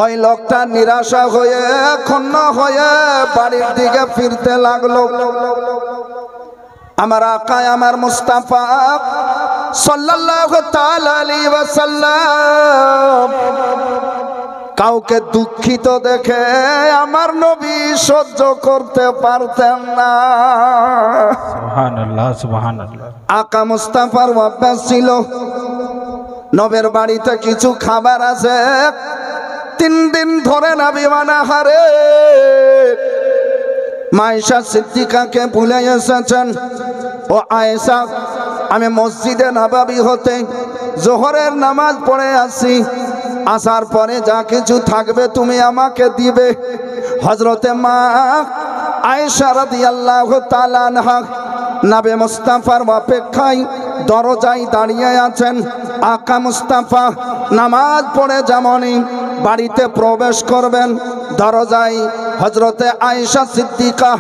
ওই লোকটা নিরাশা হয়ে ক্ষুণ্ণ হয়ে বাড়ির দিকে ফিরতে লাগলো। আমার আকা আমার মুস্তাফা সাল্লাল্লাহু তাআলা আলাইহি ওয়াসাল্লাম কাউকে দুঃখিত দেখে আমার নবী সহ্য করতে পারতেন না। সুবহানাল্লাহ সুবহানাল্লাহ। আকা মুস্তাফার অভ্যাস ছিল, নবের বাড়িতে কিছু খাবার আছে, 3 দিন ধরে নবী অনাহারে। মায়েশা সিদ্দিকাকে ভুলে এসেছেন, ও আয়েশা, আমি মসজিদে নববী হতে জোহরের নামাজ পড়ে আসি, আসার পরে যা কিছু থাকবে তুমি আমাকে দিবে। হযরতে মা আয়েশা রাদিয়াল্লাহু তাআলা আনহা নবী মুস্তাফার অপেক্ষায় দরজায় দাঁড়িয়ে আছেন। আকা মুস্তাফা নামাজ পড়ে যেমনই বাড়িতে প্রবেশ করবেন, দরজায় হযরতে আয়েশা সিদ্দিকা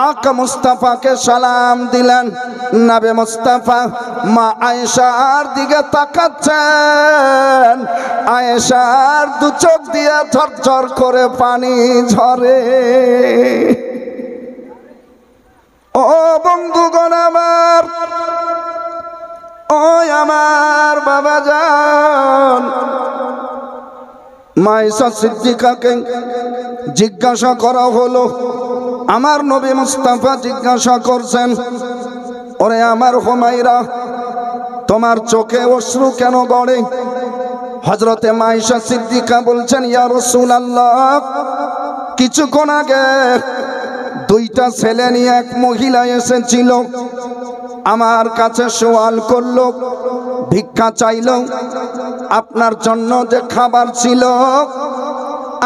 আকা মুস্তাফাকে সালাম দিলেন। নবী মুস্তাফা মা আয়েশার দিকে তাকাচ্ছেন, আয়েশার দু চোখ দিয়ে ঝরঝর করে পানি ঝরে। ও বন্ধুগণ আমার, ও আমার বাবা জান, মায়েশা সিদ্দিকাকে জিজ্ঞাসা করা হলো। আমার নবী মুস্তাফা জিজ্ঞাসা করছেন, ওরে আমার হুমায়রা, তোমার চোখে অশ্রু কেন গড়ে? হযরতে মায়েশা সিদ্দিকা বলছেন, ইয়া রাসূলুল্লাহ, কিছুক্ষণ আগে 2টা ছেলে নিয়ে এক মহিলা এসেছিল, আমার কাছে সওয়াল করলো, ভিক্ষা চাইলো। আপনার জন্য যে খাবার ছিল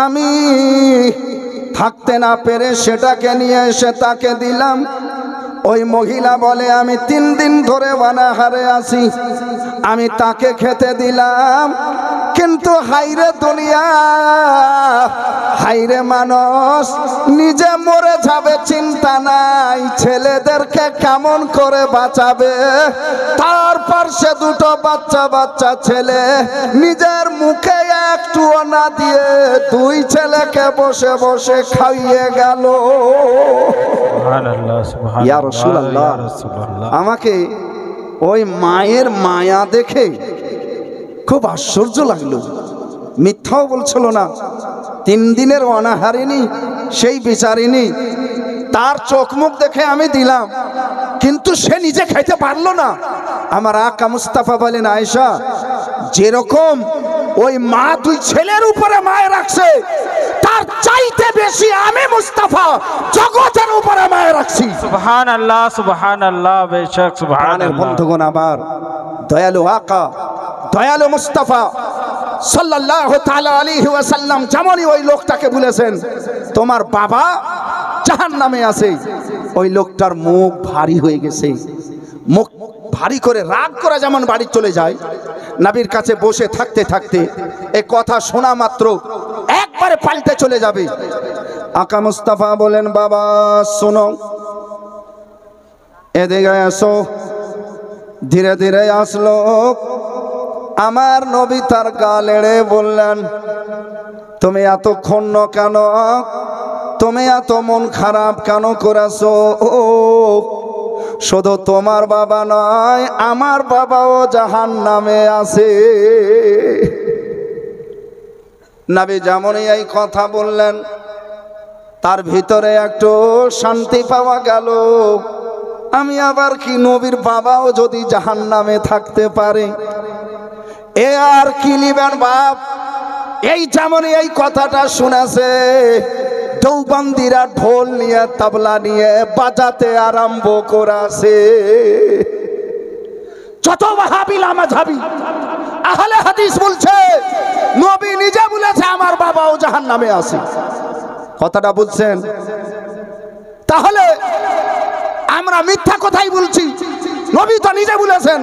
আমি থাকতে না পেরে সেটাকে নিয়ে এসে তাকে দিলাম। ওই মহিলা বলে, আমি 3 দিন ধরে অনাহারে আছি, আমি তাকে খেতে দিলাম। কিন্তু হাইরে দুনিয়া, হাইরে মানুষ, নিজে মরে যাবে চিন্তা নাই, ছেলেদেরকে কেমন করে বাঁচাবে। তারপর সে 2টো বাচ্চা বাচ্চা ছেলে নিজের মুখে একটুও না দিয়ে 2 ছেলেকে বসে বসে খাইয়ে গেল। সুবহানাল্লাহ সুবহানাল্লাহ। ইয়া রাসূলুল্লাহ, আমাকে ওই মায়ের মায়া দেখে খুব আশ্চর্য লাগলো। মিথ্যাও বলছিল না, 3 দিনের অনাহারিনী সেই বিচারিনী, তার চোখ মুখ দেখে আমি দিলাম, কিন্তু সে নিজে খাইতে পারলো না। আমার আকা মুস্তাফা বলেন, আয়েশা, যেরকম ওই মা 2 ছেলের উপরে মায় রাখছে, তার চাইতে বেশি আমি মুস্তাফা জগতের উপরে মায় রাখছি। সুবহানাল্লাহ সুবহানাল্লাহ, বেশক সুবহানাল্লাহ। বন্ধুগণ আমার, দয়ালু আকা, দয়ালু মুস্তাফা সাল্লাল্লাহু তাআলা আলাইহি ওয়াসাল্লাম যেমনই ওই লোকটাকে বলেছেন, তোমার বাবা জাহান্নামে আছে, ওই লোকটার মুখ ভারী হয়ে গেছে। মুখ ভারী করে রাগ করে যেমন বাড়ি চলে যায়, নবীর কাছে বসে থাকতে থাকতে এই কথা শোনা মাত্র একবারে পাল্টে চলে যাবে। আকা মুস্তাফা বলেন, বাবা শোনো, এদিকে আসো। ধীরে ধীরে আসলো। আমার নবী তার গা লেড়ে বললেন, তুমি এত ক্ষুণ্ণ কেন? তুমি এত মন খারাপ কেন করেছো? ও শুধু তোমার বাবা নয়, আমার বাবাও জাহান্নামে আছে। নবী যেমনই এই কথা বললেন, তার ভিতরে একটু শান্তি পাওয়া গেল। আমি আবার কি, নবীর বাবাও যদি জাহান্নামে থাকতে পারে, এ আর কি নিবেন বাপ? এই যেমনই এই কথাটা শুনেছে, দেওবন্দিরা ঢোল নিয়ে তবলা নিয়ে বাজাতে আরম্ভ করেছে। যত ওয়াহাবি লামাযহাবি আহলে হাদিস বলছে, নবী নিজে বলেছে আমার বাবাও জাহান্নামে আছে। কথাটা বুঝছেন? তাহলে আমরা মিথ্যা কথাই বলছি। নবী তো নিজে বলেছেন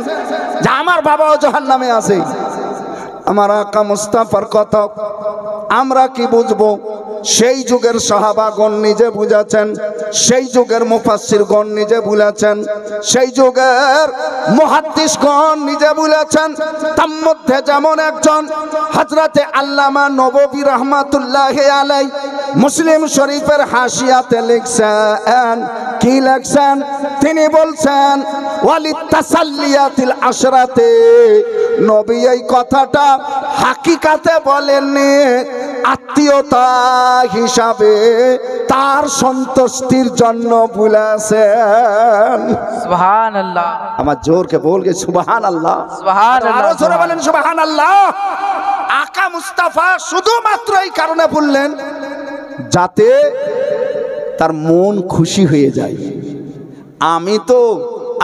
যে আমার বাবাও জাহান্নামে আছে। আমার আকা মুস্তাফার কথা আমরা কি বুঝবো? সেই যুগের সাহাবাগণ নিজে বুঝাচ্ছেন, সেই যুগের মুফাসসিরগণ নিজে বলেছেন, সেই যুগের মুহাদ্দিসগণ নিজে বলেছেন। তার মধ্যে যেমন একজন হযরতে আল্লামা নববী রাহমাতুল্লাহি আলাইহি মুসলিম শরীফের হাসিয়াতে লিখছেন, কি লিখছেন? তিনি বলছেন, ওয়ালিত তাসাল্লিয়াতিল আশরাতে, নবী এই কথাটা হাকিকাতে বলেননি, আত্মীয়তা হিসাবে তার সন্তুষ্টির জন্য বলেছেন। সুবহানাল্লাহ। আমার জোরকে বলগে সুবহানাল্লাহ। সুবহানাল্লাহ। আরো জোরে বলেন সুবহানাল্লাহ। আকা মুস্তাফা শুধুমাত্র এই কারণে বললেন যাতে তার মন খুশি হয়ে যায়। আমি তো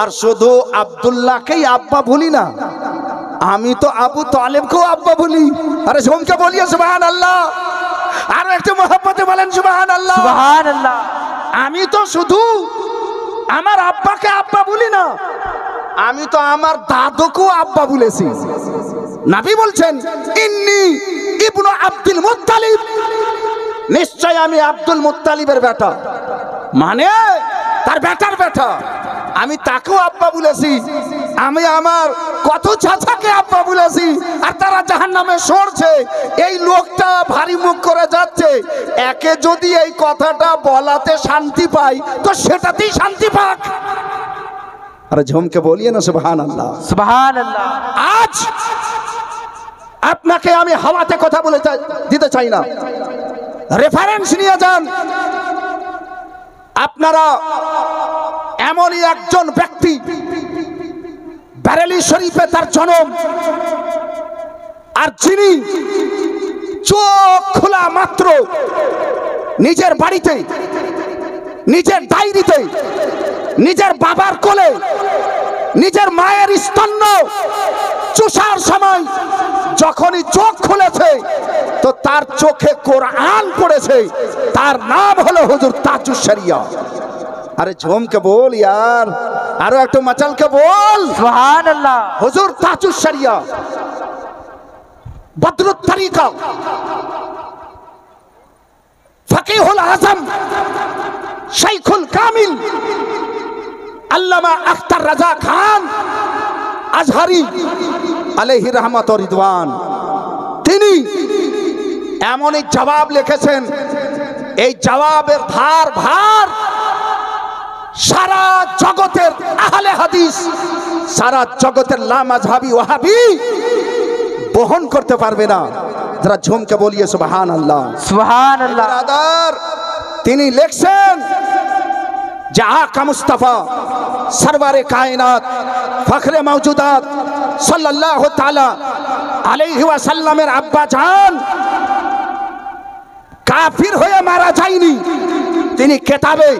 আর শুধু আব্দুল্লাহকেই আব্বা বলি না, আমি তো আবু তালেবকেও আব্বা বলি। আরে ঝুমকে বলিয়ে সুবহানাল্লাহ। আর একটু মহব্বতে বলেন সুবহানাল্লাহ। সুবহানাল্লাহ। আমি তো শুধু আমার আব্বাকে আব্বা বলি না, আমি তো আমার দাদুকেও আব্বা বলেছি। নবী বলছেন ইন্নী ইবনু আব্দুল মুত্তালিব, নিশ্চয় আমি আব্দুল মুত্তালিবের বেটা, মানে তার বেটার বেটা। আমি তাকেও আব্বা বলেছি, আমি আমার কত চাচাকে আব্বা বলেছি, আর তারা জাহান্নামে সরছে। এই লোকটা ভারী মুখ করে যাচ্ছে, একে যদি এই কথাটা বলাতে শান্তি পাই তো সেটাতেই শান্তি পাক। আরে ঝুমকে বলিয়ে না সুবহানাল্লাহ। সুবহানাল্লাহ। আজ আপনাকে আমি হাওয়াতে কথা বলে দিতে চাই না, রেফারেন্স নিয়ে যান। আপনারা এমনই একজন ব্যক্তি, বারেলি শরীফে তার জন্ম, আর যিনি চোখ খোলা মাত্র নিজের বাড়িতে, নিজের ডায়েরিতে, নিজের বাবার কোলে, নিজের মায়ের স্তন্য চুষার সময় যখনই চোখ খুলেছে তো তার চোখে কোরআন পড়েছে। তার নাম হলো হুজুর তাজুস শরিয়া। আরে ঝুমকে বল ইয়ার, আরো একটু মাচালকে বল সুবহানাল্লাহ। হুজুর তাজুস শরিয়া, বদরুত তরিকা, ফকিহুল আজম, শাইখুল কামিল, আল্লামা আখতার রাজা খান আজহারি আলাইহি রহমত ও রিদওয়ান, তিনি এমন এক জবাব লিখেছেন, এই জবাবের ভার সারা জগতের আহলে হাদিস, সারা জগতের লামাযহাবি ওয়াহাবি বহন করতে পারবে না। যারা ঝুমকে বলিয়ে সুবহানাল্লাহ। সুবহানাল্লাহ। ব্রাদার, তিনি লিখছেন যে আকা মুস্তাফা সরওয়ারে কায়নাত ফখরে মওজুদাত সাল্লাল্লাহু তাআলা আলাইহি ওয়াসাল্লামের আব্বা জান কাফির হয়ে মারা যায়নি। তিনি কিতাবে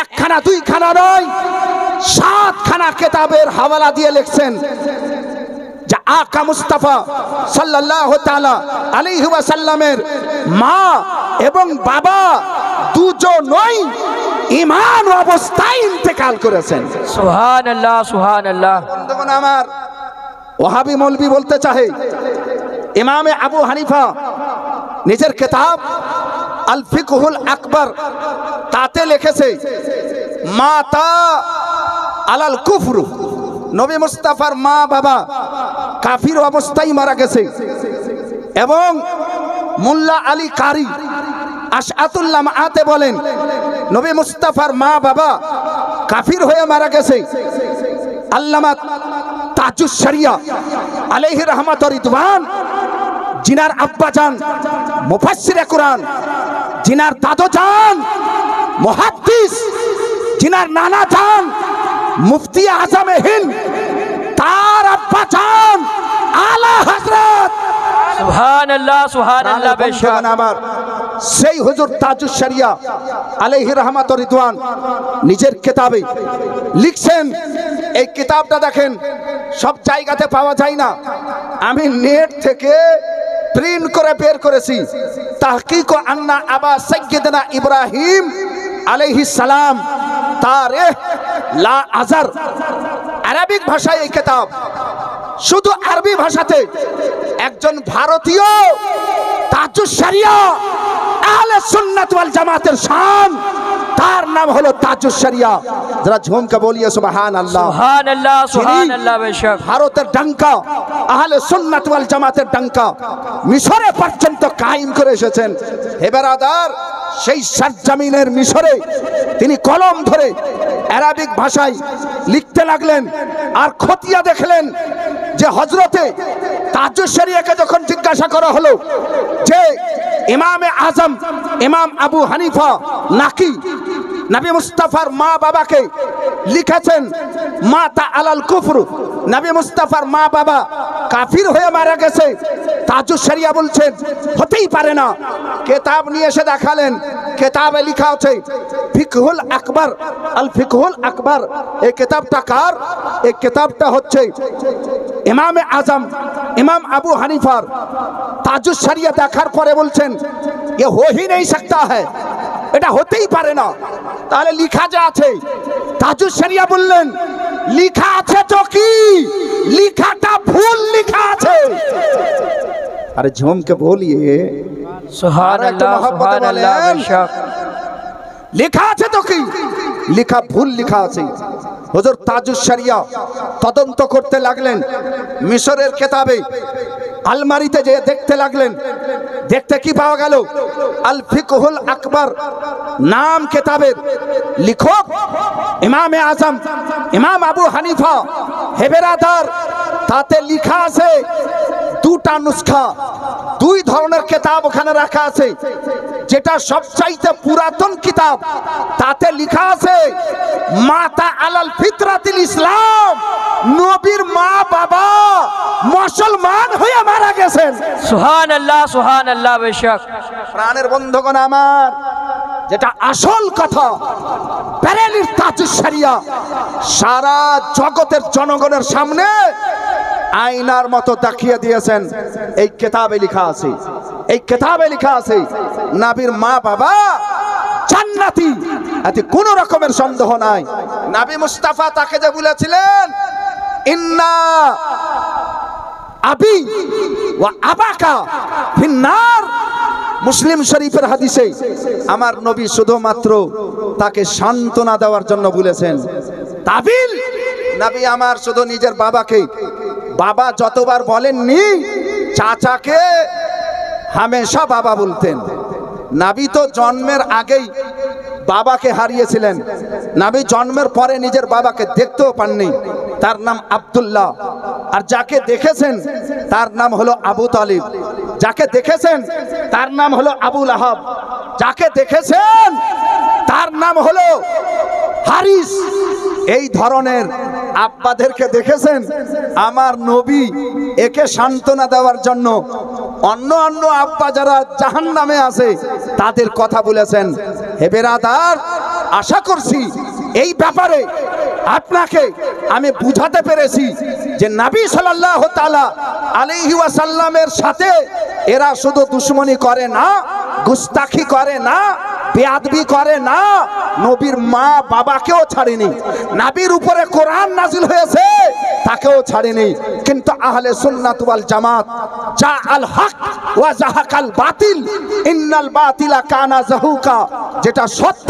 একখানা দুইখানা নয়, 7খানা কিতাবের হাওয়ালা দিয়ে লিখছেন যে আকা মুস্তাফা সাল্লাল্লাহু তাআলা আলাইহি ওয়াসাল্লামের মা এবং বাবা দুজনই ঈমান অবস্থায় ইন্তেকাল করেছেন। সুবহানাল্লাহ। সুবহানাল্লাহ। বন্ধুগণ আমার, ওয়াহাবি মৌলবি বলতে চাহে ইমামে আবু হানিফা নিজের কিতাব আল ফিকহুল আকবর তাতে লিখেছে মাতা আলাল কুফর, নবী মুস্তাফার মা বাবা কাফির অবস্থায় মারা গেছে। এবং মোল্লা আলী কারি আশআতুল মাআতে বলেন নবী মুস্তাফার মা বাবা কাফির হয়ে মারা গেছে। আল্লামা তাজুস শরিয়া আলাইহি রহমত ও রিদওয়ান, জিনার আব্বা জান মুফাসসিরে কুরআন, জিনার দাদু জান মুহাদ্দিস, জিনার নানা জান মুফতি আজমে হিন্দ, তার আব্বা জান আলা হযরত সুবহানাল্লাহ। সুবহানাল্লাহ। বেশক আমার সেই হুজুর তাজুস শরিয়া আলাইহি রহমত ও রিদওয়ান নিজের কিতাবে লিখছেন। এই কিতাবটা দেখেন সব জায়গাতে পাওয়া যায় না, আমি নেট থেকে প্রিন্ট করে বের করেছি। তাহকিক আন্না আবা সাইয়্যিদনা ইব্রাহিম আলাইহিস সালাম তারিখ লা আজার, আরবিক ভাষায় এই কিতাব। শুধু আরবি ভাষাতে একজন ভারতীয় তাজুস শরিয়া আহলে সুন্নাত ওয়াল জামাতের শান, তার নাম হলো তাজুস শরিয়া। যারা ঝুমকে বলিয়ে সুবহানাল্লাহ। সুবহানাল্লাহ। সুবহানাল্লাহ। বেশক ভারতের ডঙ্কা, আহলে সুন্নাত ওয়াল জামাতের ডঙ্কা মিশরে পর্যন্ত কায়েম করে এসেছেন। হে ব্রাদার, সেই সরজমিনের মিশরে তিনি কলম ধরে আরবিক ভাষায় লিখতে লাগলেন, আর খতিয়া দেখলেন যে হযরতে তাজুস শরিয়াকে যখন জিজ্ঞাসা করা হলো যে ইমামে আজম ইমাম আবু হানিফা নাকি নবী মুস্তাফার মা বাবাকে লিখেছেন মাতা আলাল কুফর, নবী মুস্তাফার মা বাবা কাফির হয়ে মারা গেছে, তাজুস শরিয়া বলছেন হতেই পারে না। কিতাব নিয়ে এসে দেখালেন, কিতাবে লেখা আছে ফিকহুল আকবর, আল ফিকহুল আকবর। এই কিতাবটা কার? এই কিতাবটা হচ্ছে ইমামে আজম ইমাম আবু হানিফার। তাজুস শরিয়া দেখার পরে বলছেন এ হো হি নেই সকতা হ্যায়, এটা হতেই পারে না। তাহলে লেখা যে আছে, তাজুস শরিয়া বললেন লেখা আছে তো কি, লেখাটা ভুল লেখা আছে। আরে ঝুমকে বলিয়ে সুবহান আল্লাহ সুবহান আল্লাহ বেশক। লেখা আছে তো কি, লেখা ভুল লেখা আছে। হুজুর তাজুস শরিয়া তদন্ত করতে লাগলেন, মিশরের কিতাবে আলমারিতে যে দেখতে লাগলেন, দেখতে কি পাওয়া গেল? আল ফিকহুল আকবর নাম কিতাবের লেখক ইমামে আজম ইমাম আবু হানিফা। হে বেরাদার, তাতে লেখা আছে দুটা নুসখা, দুই ধরনের কিতাব ওখানে রাখা আছে। যেটা সবচাইতে পুরাতন কিতাব, তাতে লেখা আছে মাতা আলাল ফিতরাতিল ইসলাম, নবীর মা বাবা মুসলমান হয়ে মারা গেছেন। সুবহান আল্লাহ বেশক। প্রাণের বন্ধুগণ আমার, যেটা আসল কথা, প্যারালির তাজুস শরিয়া সারা জগতের জনগণের সামনে আয়নার মতো দেখিয়ে দিয়েছেন। এই কিতাবে লেখা আছে, এই কিতাবে লেখা আছে নবীর মা বাবা জান্নাতি, এতে কোনো রকমের সন্দেহ নাই। নবী মুস্তাফা তাকে যে বলেছিলেন ইন্না আবি ওয়া আবাকা ফিন্নার, মুসলিম শরীফের হাদিসে আমার নবী শুধুমাত্র তাকে সান্ত্বনা দেওয়ার জন্য বলেছেন। তাবিল নবী আমার শুধু নিজের বাবাকে, বাবা যতবার বলেননি, চাচাকে হামেশা বাবা বলতেন। নবী তো জন্মের আগেই বাবাকে হারিয়েছিলেন, নবী জন্মের পরে নিজের বাবাকে দেখতেও পাননি। তার নাম আব্দুল্লাহ, আর যাকে দেখেছেন তার নাম হলো আবু তালিব, যাকে দেখেছেন তার নাম হলো আবু লাহাব, যাকে দেখেছেন তার নাম হলো হারিস। এই ধরনের আব্বাদেরকে দেখেছেন। আমার নবী একে সান্ত্বনা দেওয়ার জন্য অন্য অন্য আব্বা যারা জাহান্নামে আছে তাদের কথা বলেছেন। হে বেরাদার, আশা করছি এই ব্যাপারে আপনাকে আমি বুঝাতে পেরেছি যে নবী সাল্লাল্লাহু তাআলা আলাইহি ওয়াসাল্লামের সাথে এরা শুধু দুশমনি করে না, গুস্তাখি করে না, বেয়াদবি করে না, নবীর মা বাবাকেও ছাড়েনি। নবীর উপরে কোরআন নাজিল হয়েছে, তাকেও ছাড়েনি। কিন্তু আহলে সুন্নাত ওয়াল জামাত যা আল হক ওয়া জাহাকাল বাতিল ইন্নাল বাতিলা কানা জাহুকা, যেটা সত্য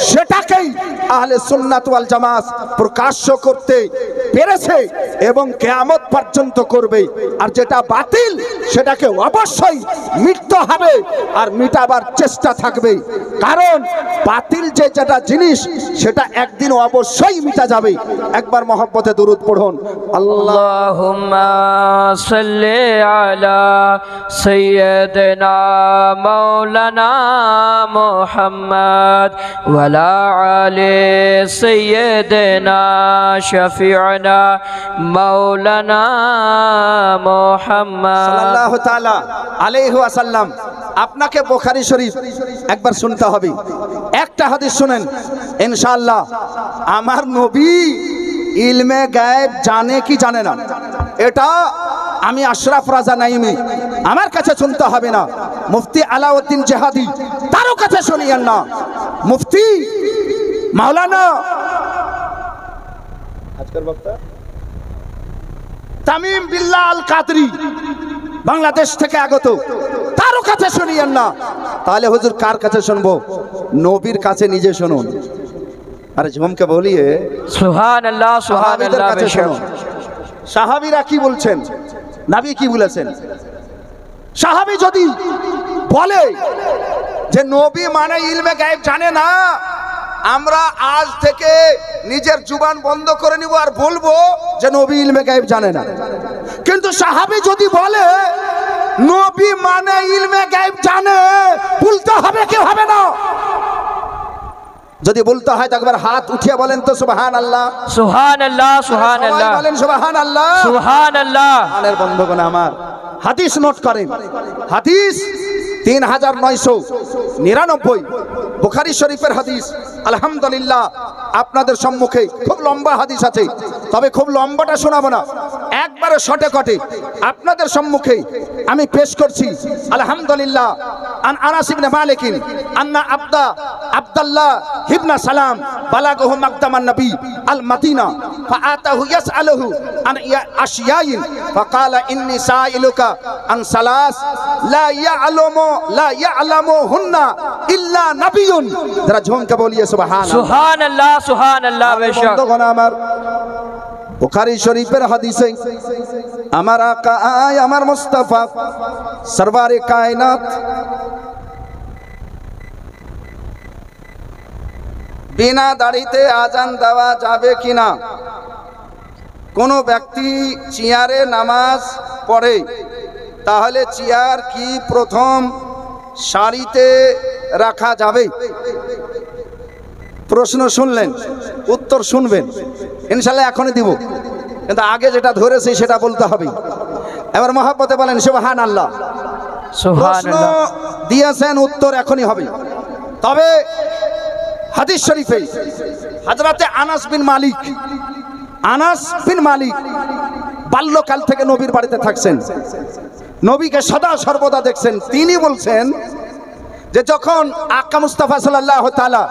সেটাকেই আহলে সুন্নাত ওয়াল জামাত প্রকাশ্য করতে পেরেছে এবং কিয়ামত পর্যন্ত করবে। আর যেটা বাতিল সেটাকে অবশ্যই মিটতে হবে আর মিটাবার চেষ্টা থাকবে। কারণ বাতিল যে যেটা জিনিস সেটা একদিন অবশ্যই মিটা যাবে। একবার মহব্বতে দুরূদ পড়ুন। আল্লাহুম্মা সাল্লি আলা সাইয়্যিদিনা মাওলানা মুহাম্মদ ওয়া আলা আলি সাইয়্যিদিনা শাফিউনা মাওলানা মুহাম্মদ সাল্লাল্লাহু তাআলা আলাইহি ওয়াসাল্লাম। আপনাকে বুখারী শরীফ একবার শুনতে হবে। একটা হাদিস শুনেন, ইনশাআল্লাহ আমার নবী ইলমে গায়েব জানে কি জানে না, এটা আমি আশরাফ রাজা নাইমি আমার কাছে শুনতে হবে না, মুফতি আলাউদ্দিন জিহাদি তারও কাছে শুনিয়েন না। মুফতি মাওলানা আজকের বক্তা তামিম বিল্লাহ আল কাদরি বাংলাদেশ থেকে আগত, তারও কাছে শুনিয়েন না। তাহলে হুজুর কার কাছে শুনবো? নবীর কাছে নিজে শুনুন। আরে ঝুমকে বলিয়ে সুবহানাল্লাহ সাহাবীদের সুবহানাল্লাহ কাছে বেশক। শুনুন। সাহাবীরা কি বলছেন, নবী কি বলেছেন? সাহাবী যদি বলে যে নবী মানে ইলমে গায়েব জানে না, আমরা আজ থেকে নিজের জুবান বন্ধ করে নিব আর বলবো যে নবী ইলমে গায়েব জানে না। কিন্তু সাহাবী যদি বলে নবী মানে ইলমে গায়েব জানে, বলতে হবে কি হবে না? যদি বলতে হয় তো একবার হাত উঠিয়ে বলেন তো সুবহানাল্লাহ। সুবহানাল্লাহ, সুবহানাল্লাহ, সবাই বলেন সুবহানাল্লাহ, সুবহানাল্লাহ। আনের বন্ধুগণ আমার, হাদিস নোট করেন। হাদিস 3999 বুখারী শরীফের হাদিস। আলহামদুলিল্লাহ আপনাদের সম্মুখে খুব লম্বা হাদিস আছে, তবে খুব লম্বাটা শোনাবো না, একবারে শর্টে কটে আপনাদের সম্মুখে আমি পেশ করছি। আলহামদুলিল্লাহ আন আনাস ইবনে মালিক আন্না আব্দুল্লাহ ইবনে সালাম বালাগাহু মাকদামান নবী আল মদিনা ফাআতাহু ইয়াসআলুহু আন আশিয়াইন ফাকালা ইন্নী সাইলুকা আন সালাস লা ইয়ালামুহুন্না ইল্লা নবিয়্যুন। যারা ঝুমকে বলিয়ে সুবহানাল্লাহ, সুবহানাল্লাহ, সুবহানাল্লাহ। বেশক বন্ধুগণ আমার, বুখারী শরীফের হাদিসে আমার আকা আমার মুস্তাফা সরওয়ারে কায়নাত বিনা দাড়িতে আজান দেওয়া যাবে কিনা? কোনো ব্যক্তি চেয়ারে নামাজ পড়ে তাহলে চেয়ার কি প্রথম সারিতে রাখা যাবে? প্রশ্ন শুনলেন, উত্তর শুনবেন ইনশাআল্লাহ এখনই দিব, কিন্তু আগে যেটা ধরেছি সেটা বলতে হবে। এবার মহব্বতে বলেন সুবহানাল্লাহ। প্রশ্ন সুবহানাল্লাহ। দিয়েছেন, উত্তর এখনই হবে। তবে হাদিস শরীফে হযরতে আনাস বিন মালিক বাল্যকাল থেকে নবীর বাড়িতে থাকছেন, নবীকে সদা সর্বদা দেখছেন। তিনি বলছেন যে যখন আকা মুস্তাফা সাল্লাল্লাহু তাআলা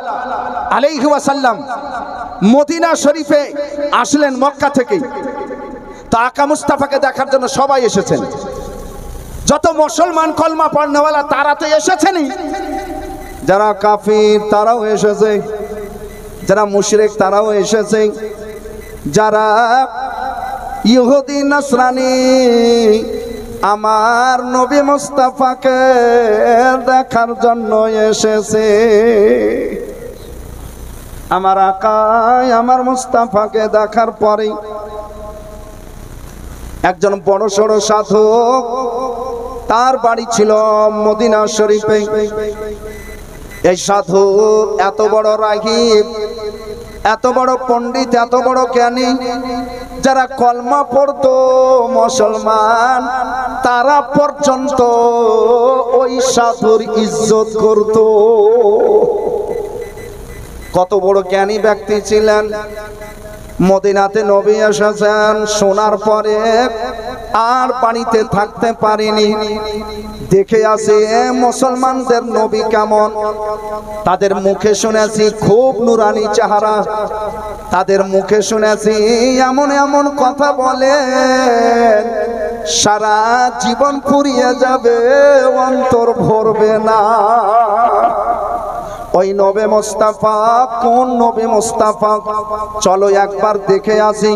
আলাইহি ওয়াসাল্লাম মদিনা শরীফে আসলেন মক্কা থেকে, তো আকা মুস্তাফাকে দেখার জন্য সবাই এসেছেন। যত মুসলমান কলমা পড়নেওয়ালা তারা তো এসেছেনই, যারা কাফির তারাও এসেছে, যারা মুশরিক তারাও এসেছে, যারা ইহুদি নাসরানি আমার নবী মুস্তাফাকে দেখার জন্য এসেছে। আমার আকাই আমার মুস্তাফাকে দেখার পরে একজন বড় সড়ো সাধক, তার বাড়ি ছিল মদিনা শরীফে। এই সাধু এত বড় রাগীব, এত বড় পণ্ডিত, এত বড় জ্ঞানী, যারা কলমা পড়তো মুসলমান তারা পর্যন্ত ওই সাধুর ইজ্জত করত। কত বড় জ্ঞানী ব্যক্তি ছিলেন। মদিনাতে নবী এসেছেন, শোনার পরে আর বাড়িতে থাকতে পারিনি, দেখে আসে মুসলমানদের নবী কেমন। তাদের মুখে শুনেছি খুব নুরানি চেহারা, তাদের মুখে শুনেছি এমন এমন কথা বলেন সারা জীবন ফুরিয়ে যাবে, অন্তর ভরবে না। ওই নবী মুস্তাফা কোন নবী মুস্তাফা? চলো একবার দেখে আসি।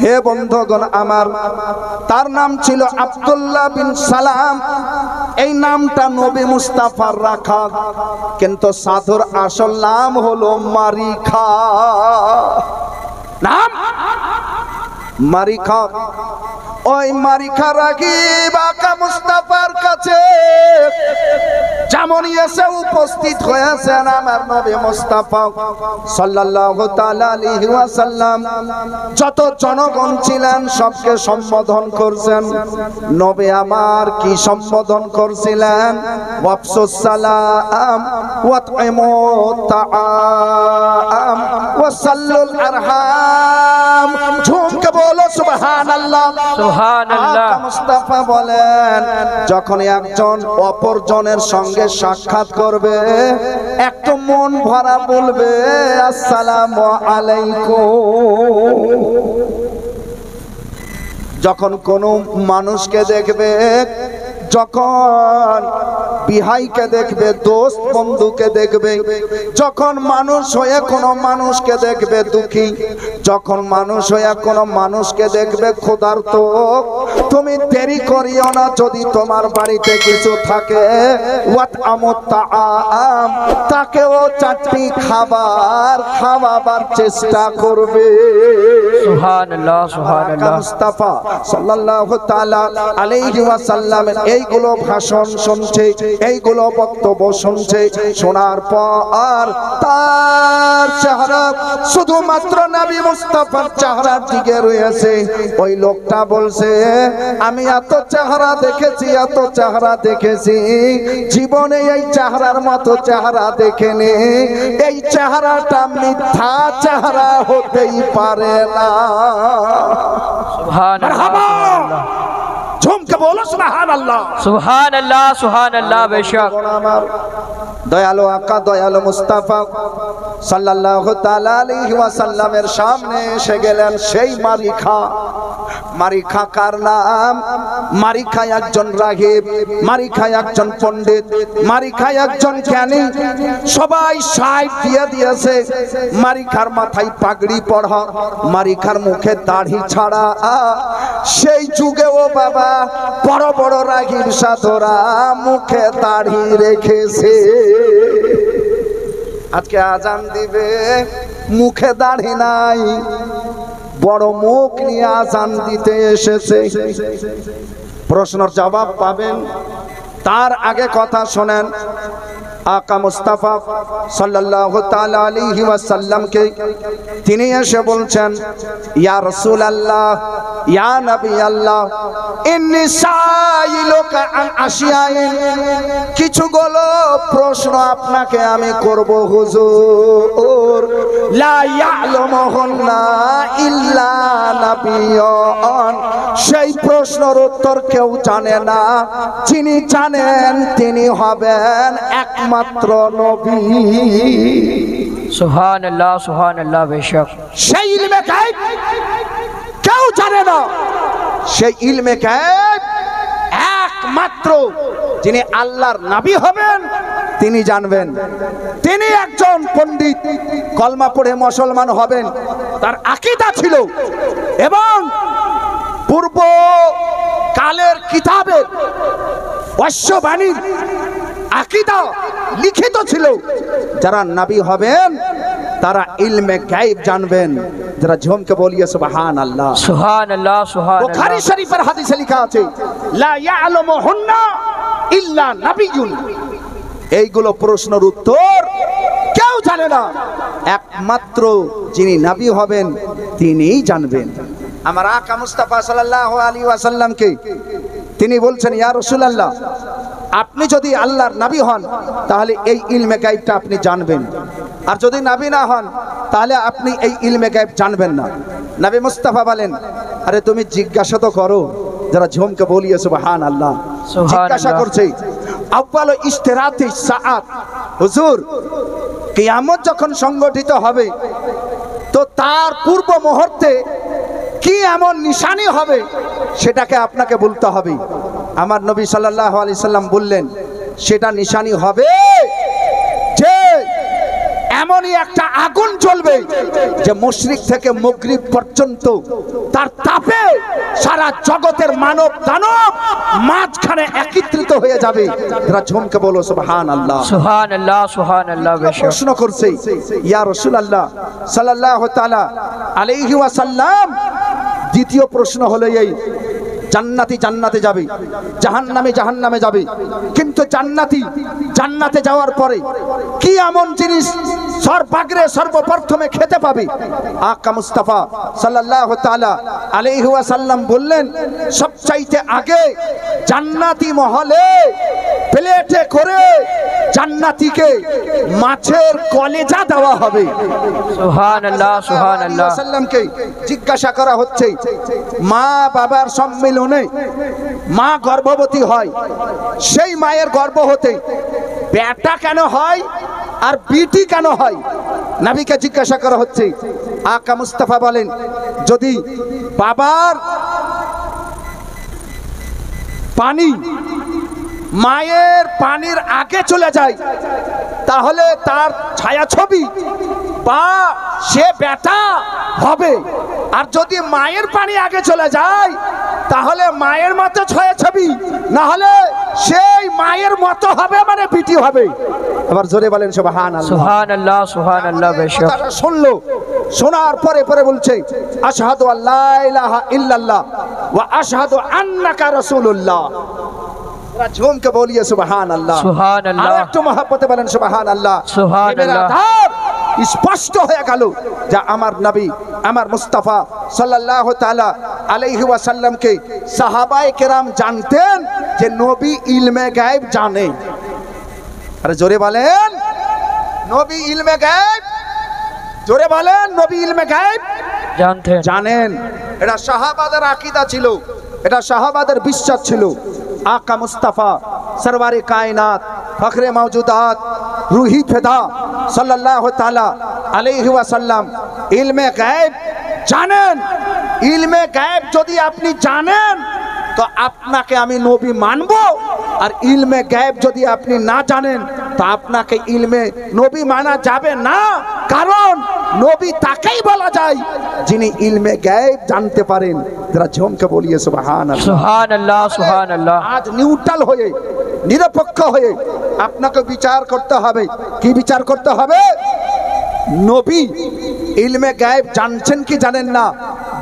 হে বন্ধুগণ আমার, তার নাম ছিল আব্দুল্লাহ বিন সালাম। এই নামটা নবী মুস্তাফার রাখা, কিন্তু সাধুর আসল নাম হলো মারিখা। নাম মারিখা। ওই মারিখা রাগীব আকা মুস্তাফার কাছে যেমন এসে উপস্থিত হয়েছেন আমার নবী মুস্তাফা সাল্লাল্লাহু তাআলা আলাইহি ওয়াসাল্লাম, যত জনগণ ছিলেন সবকে সম্বোধন করছেন। নবী আমার কি সম্বোধন করছিলেন? ওয়াফসুস সালাম ওয়াতইমুত তাআম ওয়াসাল্লুল আরহাম। ঝুমকে বলো সুবহানাল্লাহ, সুবহানাল্লাহ। মুস্তাফা বলেন, যখন একজন অপরজনের সঙ্গে সাক্ষাৎ করবে একটু মন ভরা বলবে আসসালামু আলাইকুম। যখন কোনো মানুষকে দেখবে যখন বিহাইকে দেখবে, দোস্ত বন্ধুকে দেখবে, যখন মানুষ হয়ে কোনো মানুষকে দেখবে দুঃখী, যখন মানুষ হয়ে কোনো মানুষকে দেখবে ক্ষুধার্ত, তুমি দেরি করিও না। যদি তোমার বাড়িতে কিছু থাকে ওয়াত আমুত্তাআম, তাকেও চারটি খাবার খাওয়াবার চেষ্টা করবে। সুবহানাল্লাহ সুবহানাল্লাহ। মুস্তাফা সাল্লাল্লাহু তাআলা আলাইহি ওয়াসাল্লাম এইগুলো ভাষণ শুনছে, এইগুলো বক্তব্য শুনছে, শোনার পর তার চেহারা শুধুমাত্র নবী মুস্তাফার চেহারার দিকে রয়েছে। ওই লোকটা বলছে, আমি এত চেহারা দেখেছি, এত চেহারা দেখেছি, জীবনে এই চেহারার মতো চেহারা দেখিনি। এই চেহারাটা মিথ্যা চেহারা হতেই পারে না। সুবহানাল্লাহ ঝুমকে বলো সুবহানাল্লাহ। সুবহানাল্লাহ সুবহানাল্লাহ। বেশক আমার দয়ালু আকা, দয়ালু মুস্তাফা সাল্লাল্লাহু তাআলা আলাইহি ওয়াসাল্লামের সামনে এসে গেলেন সেই মারিখা। মারিখা কার নাম? মারিখা একজন রাহিব, মারিখা একজন পণ্ডিত, মারিখা একজন জ্ঞানী। সবাই সাইড দিয়ে দিয়েছে। মারিখার মাথায় পাগড়ি পড়া, মারিখার মুখে দাড়ি ছাড়া। সেই যুগেও বাবা বড় বড় রাগীব সাধুরা মুখে দাড়ি রেখেছে। আজকে আজান দিবে, মুখে দাড়ি নাই, বড় মুখ নিয়ে আজান দিতে এসেছে। প্রশ্নের জবাব পাবেন, তার আগে কথা শোনেন। আকা মুস্তাফা সাল্লাল্লাহু তাআলা আলাইহি ওয়াসাল্লামকে তিনি এসে বলছেন, ইয়া রাসূলুল্লাহ, ইয়া নবী আল্লাহ, ইন্নী সাইলুকা আন আশিয়াইন, কিছুগুলো প্রশ্ন আপনাকে আমি করব হুজুর। লা ইয়ালামুহুন্না ইল্লা নাবিয়্যুন, সেই প্রশ্নের উত্তর কেউ জানে না। যিনি জানেন তিনি হবেন একমাত্র নবী। সুবহানাল্লাহ সুবহানাল্লাহ। বেশক সেই ইলমে গায়ব কেউ জানে না। সেই ইলমে গায়ব একমাত্র যিনি আল্লাহর নবী হবেন তিনি জানবেন। তিনি একজন পণ্ডিত, কলমা পড়ে মুসলমান হবেন, তার আকীদা ছিল এবং পূর্ব কালের কিতাবের অশ্ববাণীর আকীদা লিখিত ছিল। যারা নবী হবেন তারা ইলমে গায়ব জানবেন। যারা ঝুমকে বলিয়ে সুবহানাল্লাহ। সুবহানাল্লাহ সুবহানাল্লাহ। বুখারী শরীফের হাদিসে লেখা আছে, লা ইয়ালামুহুন্না ইল্লা নাবিয়্যুন। এইগুলো প্রশ্নের উত্তর কেউ জানে না, একমাত্র যিনি নবী হবেন তিনিই জানবেন। আমার আকা মুস্তাফা সাল্লাল্লাহু আলাইহি ওয়াসাল্লামকে তিনি বলছেন, ইয়া রাসূলুল্লাহ, আপনি যদি আল্লাহর নবী হন তাহলে এই ইলমে গায়বটা আপনি জানবেন, আর যদি নবী না হন তাহলে আপনি এই ইলমে গায়ব জানবেন না। নবী মুস্তাফা বলেন, আরে তুমি জিজ্ঞাসা তো করো। যারা ঝুমকে বলিয়ে সুবহানাল্লাহ। জিজ্ঞাসা করছে, আউয়ালু ইশতিরাতি সাআত, হুজুর কিয়ামত যখন সংগঠিত হবে তো তার পূর্ব মুহূর্তে কি এমন নিশানি হবে সেটাকে আপনাকে বলতে হবে। আমার নবী সাল্লাল্লাহু আলাইহি সাল্লাম বললেন, সেটা নিশানি হবে যে এমনই একটা আগুন জ্বলবে যে মুশরিক থেকে মাগরিব পর্যন্ত তার তাপে সারা জগতের মানব দানব মাঝখানে একত্রিত হয়ে যাবে। যারা ঝুমকে বলো সুবহানাল্লাহ। সুবহানাল্লাহ সুবহানাল্লাহ। বেশক প্রশ্ন করছে, ইয়া রাসূলুল্লাহ সাল্লাল্লাহু তাআলা আলাইহি ওয়াসাল্লাম, দ্বিতীয় প্রশ্ন হলো এই, জান্নাতি জান্নাতে যাবে, জাহান্নামী জাহান্নামে যাবে, কিন্তু জান্নাতি জান্নাতে যাওয়ার পরে কি এমন জিনিস সর্বাগ্রে সর্বপ্রথমে খেতে পাবে? আকা মুস্তাফা সাল্লাল্লাহু তাআলা আলাইহি ওয়াসাল্লাম বললেন, সবচাইতে আগে জান্নাতি মহলে প্লেটে করে জান্নাতীকে মাছের কলেজা দেওয়া হবে। সুবহানাল্লাহ সুবহানাল্লাহ। সাল্লামকে জিজ্ঞাসা করা হচ্ছে, মা বাবার সম্মিলনে মা গর্ভবতী হয়, সেই মায়ের গর্ভ হতে বেটা কেন হয় আর বিটি কেন হয়? নবীকে জিজ্ঞাসা করা হচ্ছে। আকা মুস্তাফা বলেন, যদি বাবার পানি মায়ের পানির আগে চলে যায় তাহলে তার ছায়াছবি বা সে বেটা হবে, আর যদি মায়ের পানি আগে চলে যায় তাহলে মায়ের মতো ছায়াছবি, না হলে সেই মায়ের মতো হবে, মানে বিটি হবে। আবার জোরে বলেন সুবহানাল্লাহ। সুবহানাল্লাহ সুবহানাল্লাহ বেশক। তারা শুনলো, শোনার পরে পরে বলছে আশহাদু আল্লা ইলাহা ইল্লাল্লাহ ওয়া আশহাদু আন্নাকা রাসূলুল্লাহ। এরা ঝুমকে বলিয়ে সুবহানাল্লাহ। সুবহানাল্লাহ। আর একটু মহব্বতে বলেন সুবহানাল্লাহ। সুবহানাল্লাহ। স্পষ্ট হয়ে গেল যে আমার নবী, আমার মুস্তাফা সাল্লাল্লাহু তাআলা আলাইহি ওয়াসাল্লামকে সাহাবায়ে কেরাম জানতেন যে নবী ইলমে গায়েব জানে। আরে জোরে বলেন নবী ইলমে গায়েব, জোরে বলেন নবী ইলমে গায়েব জানতেন, জানেন। এটা সাহাবাদের আকীদা ছিল, এটা সাহাবাদের বিশ্বাস ছিল। আকা মুস্তাফা সরওয়ারে কায়নাত ফখরে মওজুদাত রুহি ফিদা সাল্লাল্লাহু তাআলা আলাইহি ওয়াসাল্লাম ইলমে গায়েব জানেন। ইলমে গায়েব যদি আপনি জানেন তো আপনাকে আমি নবী মানব, আর ইলমে গায়েব যদি আপনি না জানেন তো আপনাকে ইলমে নবী মানা যাবে না। কারণ নবী তাকেই বলা যায় যিনি ইলমে গায়েব জানতে পারেন। যারা ঝুমকে বলিয়ে সুবহানাল্লাহ। সুবহানাল্লাহ সুবহানাল্লাহ। আজ নিউট্রাল হয়ে, নিরপেক্ষ হয়ে আপনাকে বিচার করতে হবে। কি বিচার করতে হবে? নবী ইলমে গায়েব জানছেন কি জানেন না?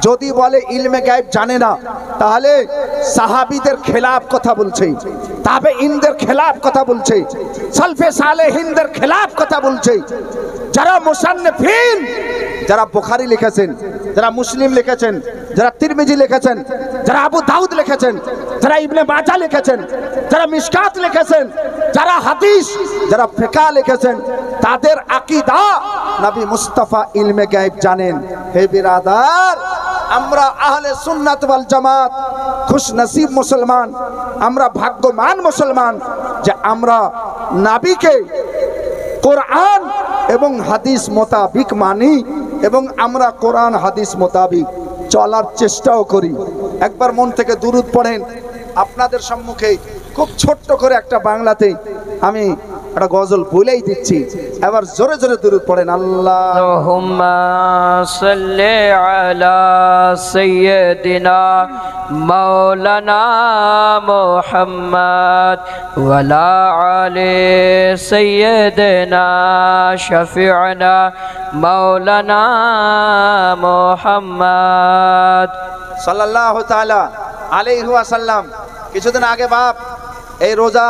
যদি বলে ইলমে গায়েব জানে না, তাহলে সাহাবীদের খেলাফ কথা বলছে, তাবেঈনদের খেলাফ কথা বলছে, সালফে সালেহিনদের খেলাফ কথা বলছে। যারা মুসান্নিফিন, যারা বুখারী লিখেছেন, যারা মুসলিম লিখেছেন, যারা তিরমিজি লিখেছেন, যারা আবু দাউদ লিখেছেন, যারা ইবনে মাজাহ লিখেছেন, যারা মিশকাত লিখেছেন, যারা হাদিস, যারা ফিকহ লিখেছেন, তাদের আকীদা নবী মুস্তাফা ইলমে গায়েব জানেন। হে বিরাদার, আমরা আহলে সুন্নাত ওয়াল জামাত খুশ নসিব মুসলমান, আমরা ভাগ্যবান মুসলমান যে আমরা নবীকে কোরআন এবং হাদিস মোতাবিক মানি এবং আমরা কোরআন হাদিস মোতাবিক চলার চেষ্টাও করি। একবার মন থেকে দুরূদ পড়েন। আপনাদের সম্মুখে খুব ছোট্ট করে একটা বাংলাতে আমি একটা গজল বলেই দিচ্ছি, এবার জোরে জোরে দুরূদ পড়েন। আল্লাহুম্মা সাল্লি আলা সাইয়্যিদিনা মাওলানা মুহাম্মদ ওয়া আলা আলি সাইয়্যিদিনা শাফি'না মাওলানা মুহাম্মদ সাল্লাল্লাহু তাআলা আলাইহি ওয়াসাল্লাম। কিছুদিন আগে বাপ এই রোজা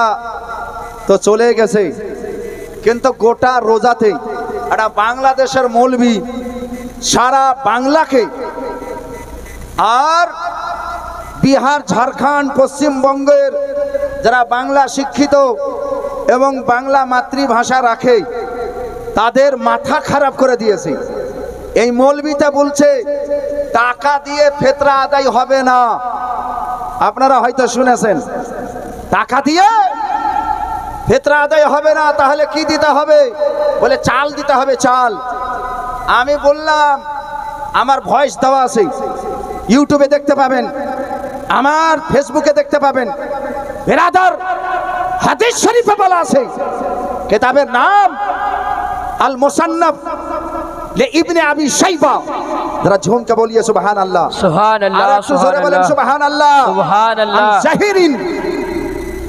তো চলে গেছে, কিন্তু গোটা রোজাতে একটা বাংলাদেশের মৌলবি সারা বাংলাকে আর বিহার, ঝাড়খণ্ড, পশ্চিমবঙ্গের যারা বাংলা শিক্ষিত এবং বাংলা মাতৃভাষা রাখে তাদের মাথা খারাপ করে দিয়েছে। এই মৌলবিটা বলছে টাকা দিয়ে ফিতরা আদায় হবে না। আপনারা হয়তো শুনেছেন, টাকা দিয়ে ফিতরা আদায় হবে না। তাহলে কি দিতে হবে? বলে চাল দিতে হবে, চাল। আমি বললাম আমার ভয়েস দেওয়া আছে, ইউটিউবে দেখতে পাবেন, আমার ফেসবুকে দেখতে পাবেন। বিরাদার, হাদিস শরীফে বলা আছে, কিতাবের নাম আল মুসান্নাফ লে ইবনে আবি শাইবা। যারা ঝুমকে বলিয়ে সুবহানাল্লাহ। সুবহানাল্লাহ সুবহানাল্লাহ সুবহানাল্লাহ সুবহানাল্লাহ। জাহিরিন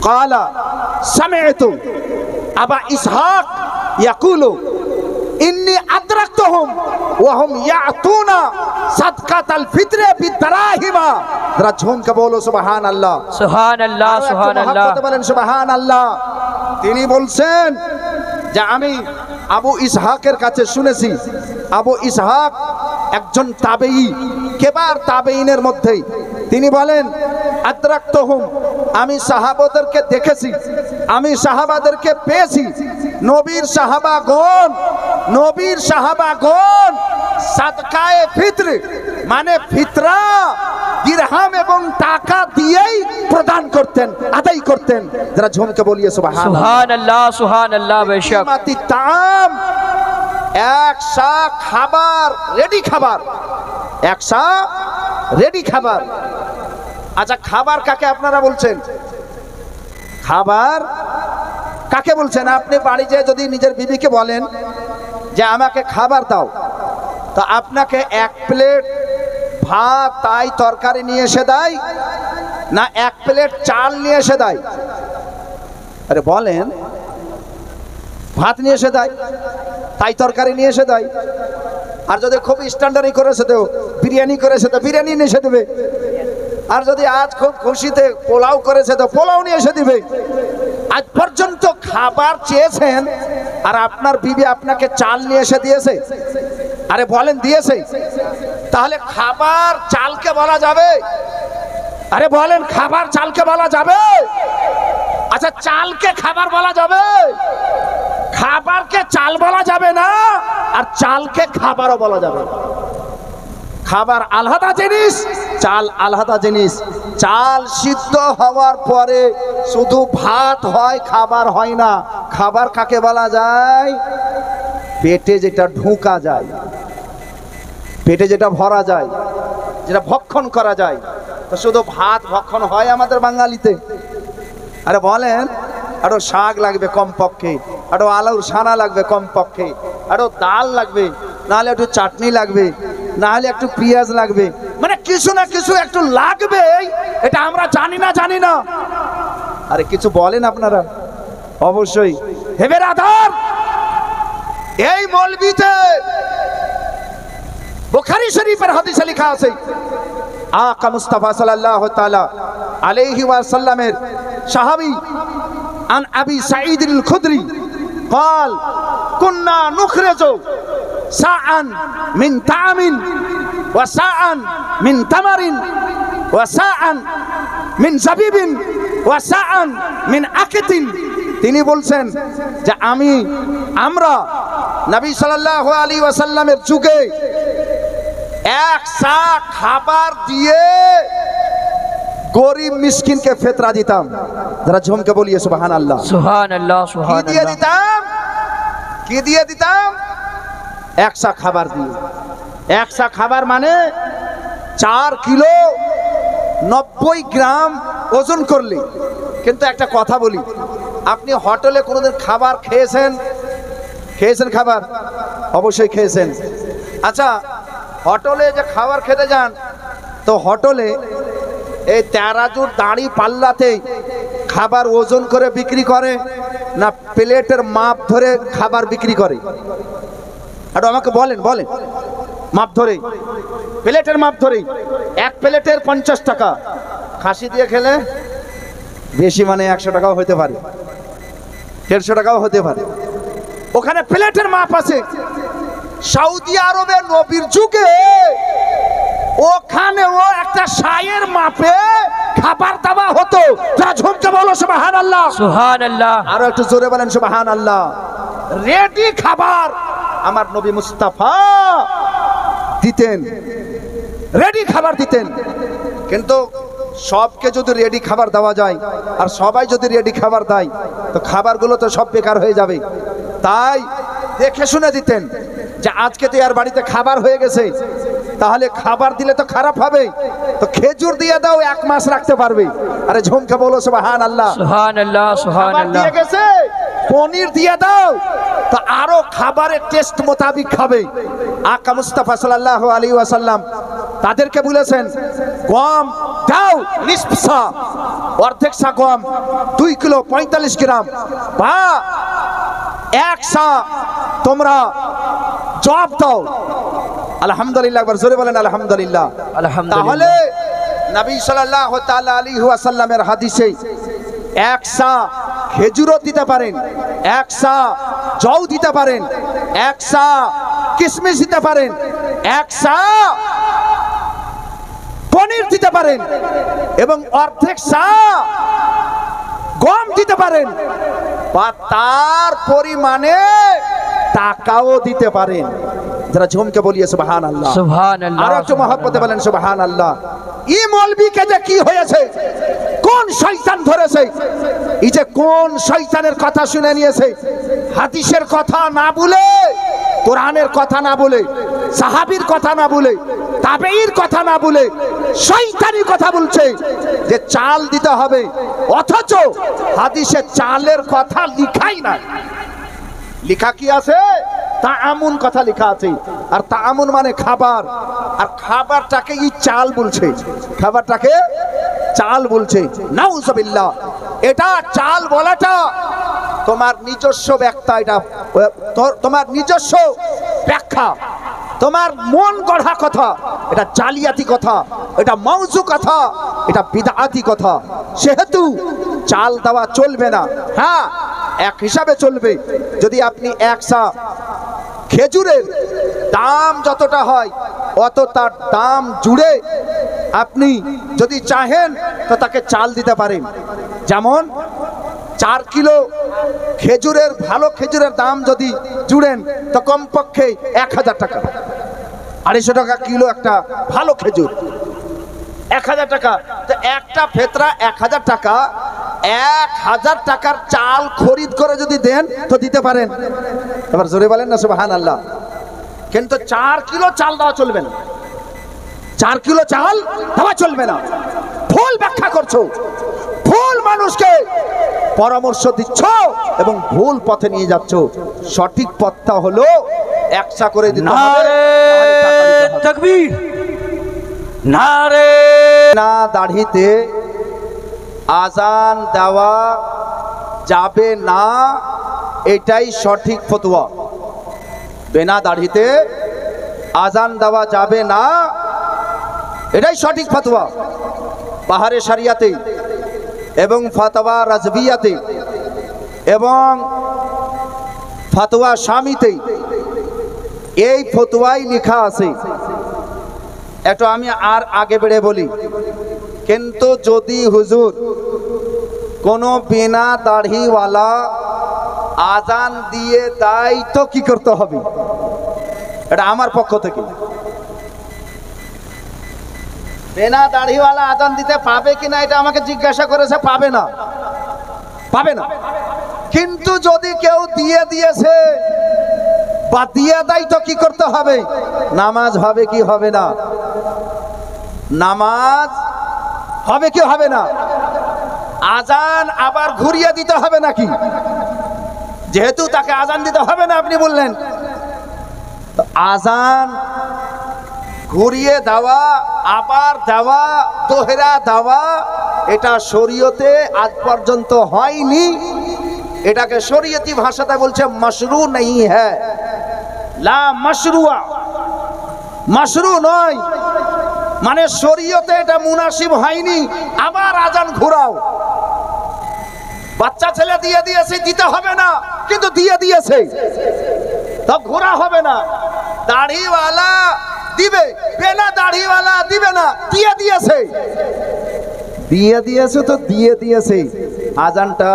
ক্বালা সামি'তু আবা ইসহাক ইয়াকুলু ইন্নী আদরাকতুহুম ওয়া হুম ইয়াতুনা সাদকাতাল ফিতরে বিদরাহিমা। যারা ঝুমকে বলো সুবহানাল্লাহ। সুবহানাল্লাহ সুবহানাল্লাহ। বলেন সুবহানাল্লাহ। তিনি বলছেন যে আমি আবু ইসহাকের কাছে শুনেছি। আবু ইসহাক একজন তাবেঈ, কেবার তাবেঈনের মধ্যে। তিনি বলেন আদরাকতুহুম, আমি সাহাবাদেরকে দেখেছি, আমি সাহাবাদেরকে পেয়েছি। নবীর সাহাবাগণ সাদকায়ে ফিতর মানে ফিতরা দিরহাম এবং টাকা দিয়েই প্রদান করতেন, আদায় করতেন। যারা ঝুমকে বলিয়ে সুবহানাল্লাহ। সুবহানাল্লাহ সুবহানাল্লাহ বেশক। মাতি তাম, একশা খাবার, রেডি খাবার, একশা রেডি খাবার। আচ্ছা, খাবার কাকে আপনারা বলছেন? খাবার কাকে বলছেন? আপনি বাড়ি যেয়ে যদি নিজের বিবিকে বলেন যে আমাকে খাবার দাও, তো আপনাকে এক প্লেট ভাত তাই তরকারি নিয়ে এসে দেয়, না এক প্লেট চাল নিয়ে এসে দেয়? আরে বলেন, ভাত নিয়ে এসে দেয়, তাই তরকারি নিয়ে এসে দেয়। আর যদি খুব স্ট্যান্ডার্ডই করেছে তো বিরিয়ানি করেছে তো বিরিয়ানি নিয়ে এসে দেবে। আর যদি আজ খুব খুশিতে পোলাও করেছে তো পোলাও নিয়ে এসে দিবে। আজ পর্যন্ত খাবার চেয়েছেন আর আপনার বিবি আপনাকে চাল নিয়ে এসে দিয়েছে? আরে বলেন, দিয়েছে? তাহলে খাবার চালকে বলা যাবে? আরে বলেন, খাবার চালকে বলা যাবে? আচ্ছা, চালকে খাবার বলা যাবে? খাবারকে চাল বলা যাবে না, আর চালকে খাবারও বলা যাবে। খাবার আলাদা জিনিস, চাল আলাদা জিনিস। চাল সিদ্ধ হওয়ার পরে শুধু ভাত হয়, খাবার হয় না। খাবার কাকে বলা যায়? পেটে যেটা ঢোকা যায়, পেটে যেটা ভরা যায়, যেটা ভক্ষণ করা যায়। তো শুধু ভাত ভক্ষণ হয় আমাদের বাঙালিতে? আরে বলেন, আরো শাক লাগবে কমপক্ষে, আরো আলুর সানা লাগবে কমপক্ষে, আরো ডাল লাগবে, নাহলে একটু চাটনি লাগবে, নাহলে একটু পেঁয়াজ লাগবে, মানে কিছু না কিছু একটু লাগবে। এটা আমরা জানি না, জানি না? আরে কিছু বলেন আপনারা? অবশ্যই। হে বেরাদার, এই মৌলবীতে বুখারী শরীফের হাদিসে লেখা আছে, আকা মুস্তাফা সাল্লাল্লাহু তাআলা আলাইহি ওয়াসাল্লামের সাহাবী আন আবি সাঈদ আল-খুদরি قال كنا نخرج ساعا من طعام وساعا من تمر وساعا من زبيب وساعا من আকিত। তিনি বলছেন যে আমরা নবী সাল্লাল্লাহু আলাইহি ওয়াসাল্লামের যুগে এক সা খাবার দিয়ে গরিব মিসকিনকে ফিতরা দিতাম। যারা ঝুমকে বলিয়ে সুবহানাল্লাহ, সুবহানাল্লাহ, কি দিয়ে সুবহানাল্লাহ। দিতাম? কি দিয়ে দিতাম? এক সা খাবার দিয়ে। এক সা খাবার মানে 4 কিলো 90 গ্রাম ওজন করলে। কিন্তু একটা কথা বলি, আপনি হোটেলে কোনোদিন খাবার খেয়েছেন? খেয়েছেন খাবার? অবশ্যই খেয়েছেন। আচ্ছা, হোটেলে যে খাবার খেতে যান, তো হোটেলে এই তেরাজুর দাঁড়ি পাল্লাতে খাবার ওজন করে বিক্রি করে, না প্লেটের মাপ ধরে খাবার বিক্রি করে? আর আমাকে বলেন, বলেন। মাপ ধরে, প্লেটের মাপ ধরে। এক প্লেটের 50 টাকা। খাসি দিয়ে খেলে বেশি, মানে 100 টাকাও হতে পারে, 150 টাকাও হতে পারে। ওখানে প্লেটের মাপ আছে। সৌদি আরবে নবীর যুগে ওখানেও একটা সায়ের মাপে খাবার দেওয়া হতো। যারা ঝুমকে বলো সুবহানাল্লাহ, সুবহানাল্লাহ। আরো একটু জোরে বলেন সুবহানাল্লাহ। রেডি খাবার আমার নবী মুস্তাফা দিতেন, রেডি খাবার দিতেন। কিন্তু সবকে যদি রেডি খাবার দেওয়া যায় আর সবাই যদি রেডি খাবার দেয়, তো খাবারগুলো তো সব বেকার হয়ে যাবে। তাই দেখে শুনে দিতেন যে আজকে তো আর বাড়িতে খাবার হয়ে গেছে, তাহলে খাবার দিলে তো খারাপ হবে, তো খেজুর দিয়ে দাও, 1 মাস রাখতে পারবে। আরে ঝুমকে বলো সুবহানাল্লাহ, সুবহানাল্লাহ, খাবার সুবহানাল্লাহ। দিয়ে গেছে, পনির দিয়ে দাও, তো আরো খাবারের টেস্ট মোতাবিক খাবে। আকা মুস্তাফা সাল্লাল্লাহু আলাইহি ওয়াসাল্লাম তাদেরকে বলেছেন, গম দাও নিসফ সা, অর্ধেক সা গম, 2 কিলো 45 গ্রাম, বা 1 সা তোমরা জব দাও। আলহামদুলিল্লাহ, একবার জোরে বলেন আলহামদুলিল্লাহ। আলহামদুলিল্লাহ। তাহলে নবী সাল্লাল্লাহু তাআলা আলাইহি ওয়াসাল্লামের হাদিসে 1 সা খেজুরও দিতে পারেন, 1 সা জও দিতে পারেন, 1 সা কিশমিশ দিতে পারেন, 1 সা পনির দিতে পারেন, এবং অর্ধেক সা গম দিতে পারেন, বা তার পরিমাণে টাকাও দিতে পারেন। যারা ঝুমকে বলিয়ে সুবহানাল্লাহ, সুবহানাল্লাহ। আরো একটু মহব্বতে বলেন সুবহানাল্লাহ। এই মৌলবীকে যে কি হয়েছে, কোন শয়তান ধরেছে, এই যে কোন শয়তানের কথা শুনে নিয়েছে, হাদিসের কথা না বলে, কোরআনের কথা না বলে, সাহাবীর কথা না বলে, তাবেঈর কথা না বলে শয়তানি কথা বলছে যে চাল দিতে হবে, অথচ হাদিসে চালের কথা লিখাই না। লিখা কি আছে? তাআমুন কথা লেখা আছে, আর তাআমুন মানে খাবার, আর খাবারটাকে এই চাল বলছে, খাবারটাকে চাল বলছে। নাউজুবিল্লাহ। এটা চাল বলাটা তোমার নিজস্ব ব্যাখ্যা, এটা তোমার নিজস্ব ব্যাখ্যা, তোমার মন গড়া কথা, এটা জালিয়াতি কথা, এটা মাউজু কথা, এটা বিদআতি কথা। সেহেতু চাল দেওয়া চলবে না। হ্যাঁ, এক হিসাবে চলবে, যদি আপনি একসা খেজুরের দাম যতটা হয় অত তার দাম জুড়ে আপনি যদি চাহেন তো তাকে চাল দিতে পারেন। যেমন 4 কিলো খেজুরের, ভালো খেজুরের দাম যদি জুড়েন তো কমপক্ষে 1000 টাকা, 250 টাকা কিলো একটা ভালো খেজুর, 1000 টাকা। তো একটা ফেতরা 1000 টাকা, 1000 টাকার চাল খরিদ করে যদি দেন তো দিতে পারেন। এবার জোরে বলেন না সুবহানাল্লাহ। কিন্তু 4 কিলো চাল দেওয়া চলবে না, 4 কিলো চাল দেওয়া চলবে না। ভুল ব্যাখ্যা করছো, ভুল মানুষকে পরামর্শ দিচ্ছ এবং ভুল পথে নিয়ে যাচ্ছ। সঠিক পথটা হলো একসা করে দিতে হবে। নারে তাকবীর, নারে। না দাড়িতে আজান দেওয়া যাবে না, এটাই সঠিক ফতোয়া। বিনা দাড়িতে আজান দেওয়া যাবে না, এটাই সঠিক ফতোয়া। বাহারে শরিয়াতে এবং ফতোয়া রাজবিয়াতে এবং ফতোয়া শামিতে এই ফতোয়াই লেখা আছে। একটু আমি আর আগে বেড়ে বলি, কিন্তু যদি হুজুর কোনো বিনা দাড়িওয়ালা আজান দিয়ে দেয় তো কি করতে হবে? এটা আমার পক্ষ থেকে। বিনা দাড়িওয়ালা আজান দিতে পাবে কিনা এটা আমাকে জিজ্ঞাসা করেছে, পাবে না, পাবে না। কিন্তু যদি কেউ দিয়ে দিয়েছে বা দিয়ে দেয় তো কি করতে হবে? নামাজ হবে কি হবে না? নামাজ হবে কি হবে না? আজান আবার ঘুরিয়ে দিতে হবে নাকি? যেহেতু তাকে আজান দিতে হবে না আপনি বললেন, তো আজান ঘুরিয়ে দেওয়া, আবার দেওয়া, দোহরা দেওয়া, এটা শরীয়তে আজ পর্যন্ত হয়নি। এটাকে শরীয়তি ভাষাতে বলছে মশরু নেই হ্যায়, লা মশরুয়া, মশরু নয়, মানে শরীয়তে এটা মুনাসিব হয়নি। আবার আজান ঘুরাও, বাচ্চা ছেলে দিয়ে দিয়েছে, দিতে হবে না, কিন্তু দিয়ে দিয়েছে তো ঘোরা হবে না। দাড়িওয়ালা দিবে, বিনা দাড়িওয়ালা দিবে না, দিয়ে দিয়েছে, দিয়ে দিয়েছে তো দিয়ে দিয়েছে, আজানটা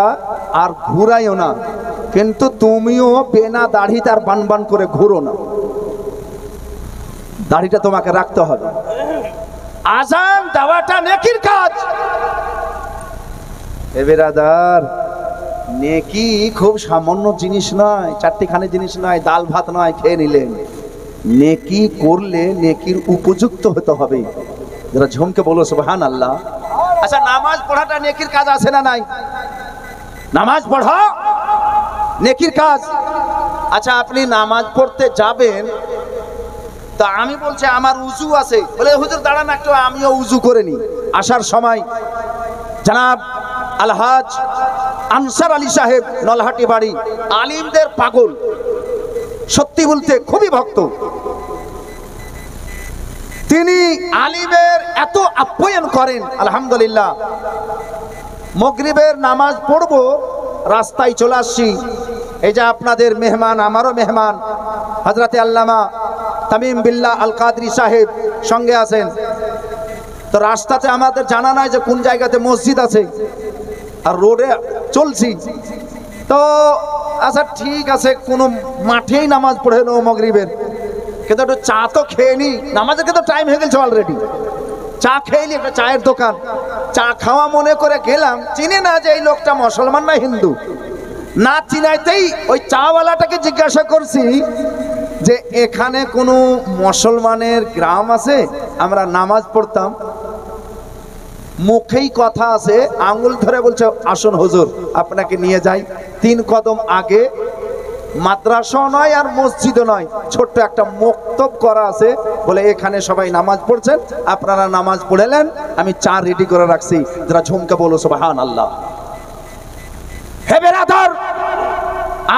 আর ঘুরাইও না। কিন্তু তুমিও বিনা দাড়ি তার বান বান করে ঘুরো না, দাড়িটা তোমাকে রাখতে হবে। আজান দেওয়াটা নেকির কাজ। এ বেরাদার, নেকি খুব সামান্য জিনিস নয়, চারটিখানি জিনিস নয়, ডাল ভাত নয় খেয়ে নিলেন। নেকি করলে নেকির উপযুক্ত হতে হবে। যারা ঝুমকে বলো সুবহানাল্লাহ। আচ্ছা, নামাজ পড়াটা নেকির কাজ আছে না নাই? নামাজ পড়া নেকির কাজ। আচ্ছা, আপনি নামাজ পড়তে যাবেন, তা আমি বলছি আমার উজু আছে, বলে হুজুর দাঁড়ান একটু আমিও উজু করে নি। আসার সময় জনাব আলহাজ আনসার আলী সাহেব, নলহাটি বাড়ি, আলিমদের পাগল, সত্যি বলতে খুবই ভক্ত। তিনি আলিমের এত আপ্যায়ন করেন, আলহামদুলিল্লাহ। মাগরিবের নামাজ পড়বো, রাস্তায় চলে আসছি, এই যে আপনাদের মেহমান, আমারও মেহমান হযরতে আল্লামা তামিম বিল্লাহ আল কাদরি সাহেব সঙ্গে আছেন। তো রাস্তাতে আমাদের জানা নাই যে কোন জায়গাতে মসজিদ আছে, আর রোডে চলছি। তো আচ্ছা ঠিক আছে, কোনো মাঠেই নামাজ পড়ে নেবো মাগরিবের, কিন্তু একটু চা তো খেয়ে নি, নামাজের কিন্তু টাইম হয়ে গেছে অলরেডি। চা খেয়ে নি, একটা চায়ের দোকান, চা খাওয়া মনে করে গেলাম, চিনি না যে এই লোকটা মুসলমান না হিন্দু। না চিনাইতেই ওই চাওয়ালাটাকে জিজ্ঞাসা করছি যে এখানে কোনো মুসলমানের গ্রাম আছে আমরা নামাজ পড়তাম, মুখেই কথা আছে, আঙ্গুল ধরে বলছে আসুন হুজুর আপনাকে নিয়ে যাই, 3 কদম আগে মাদ্রাসা নয় আর মসজিদও নয়, ছোট্ট একটা মক্তব করা আছে, বলে এখানে সবাই নামাজ পড়ছেন, আপনারা নামাজ পড়েলেন, আমি চা রেডি করে রাখছি, যারা ঝুমকে বলো সুবহানাল্লাহ। হে বেরাদার,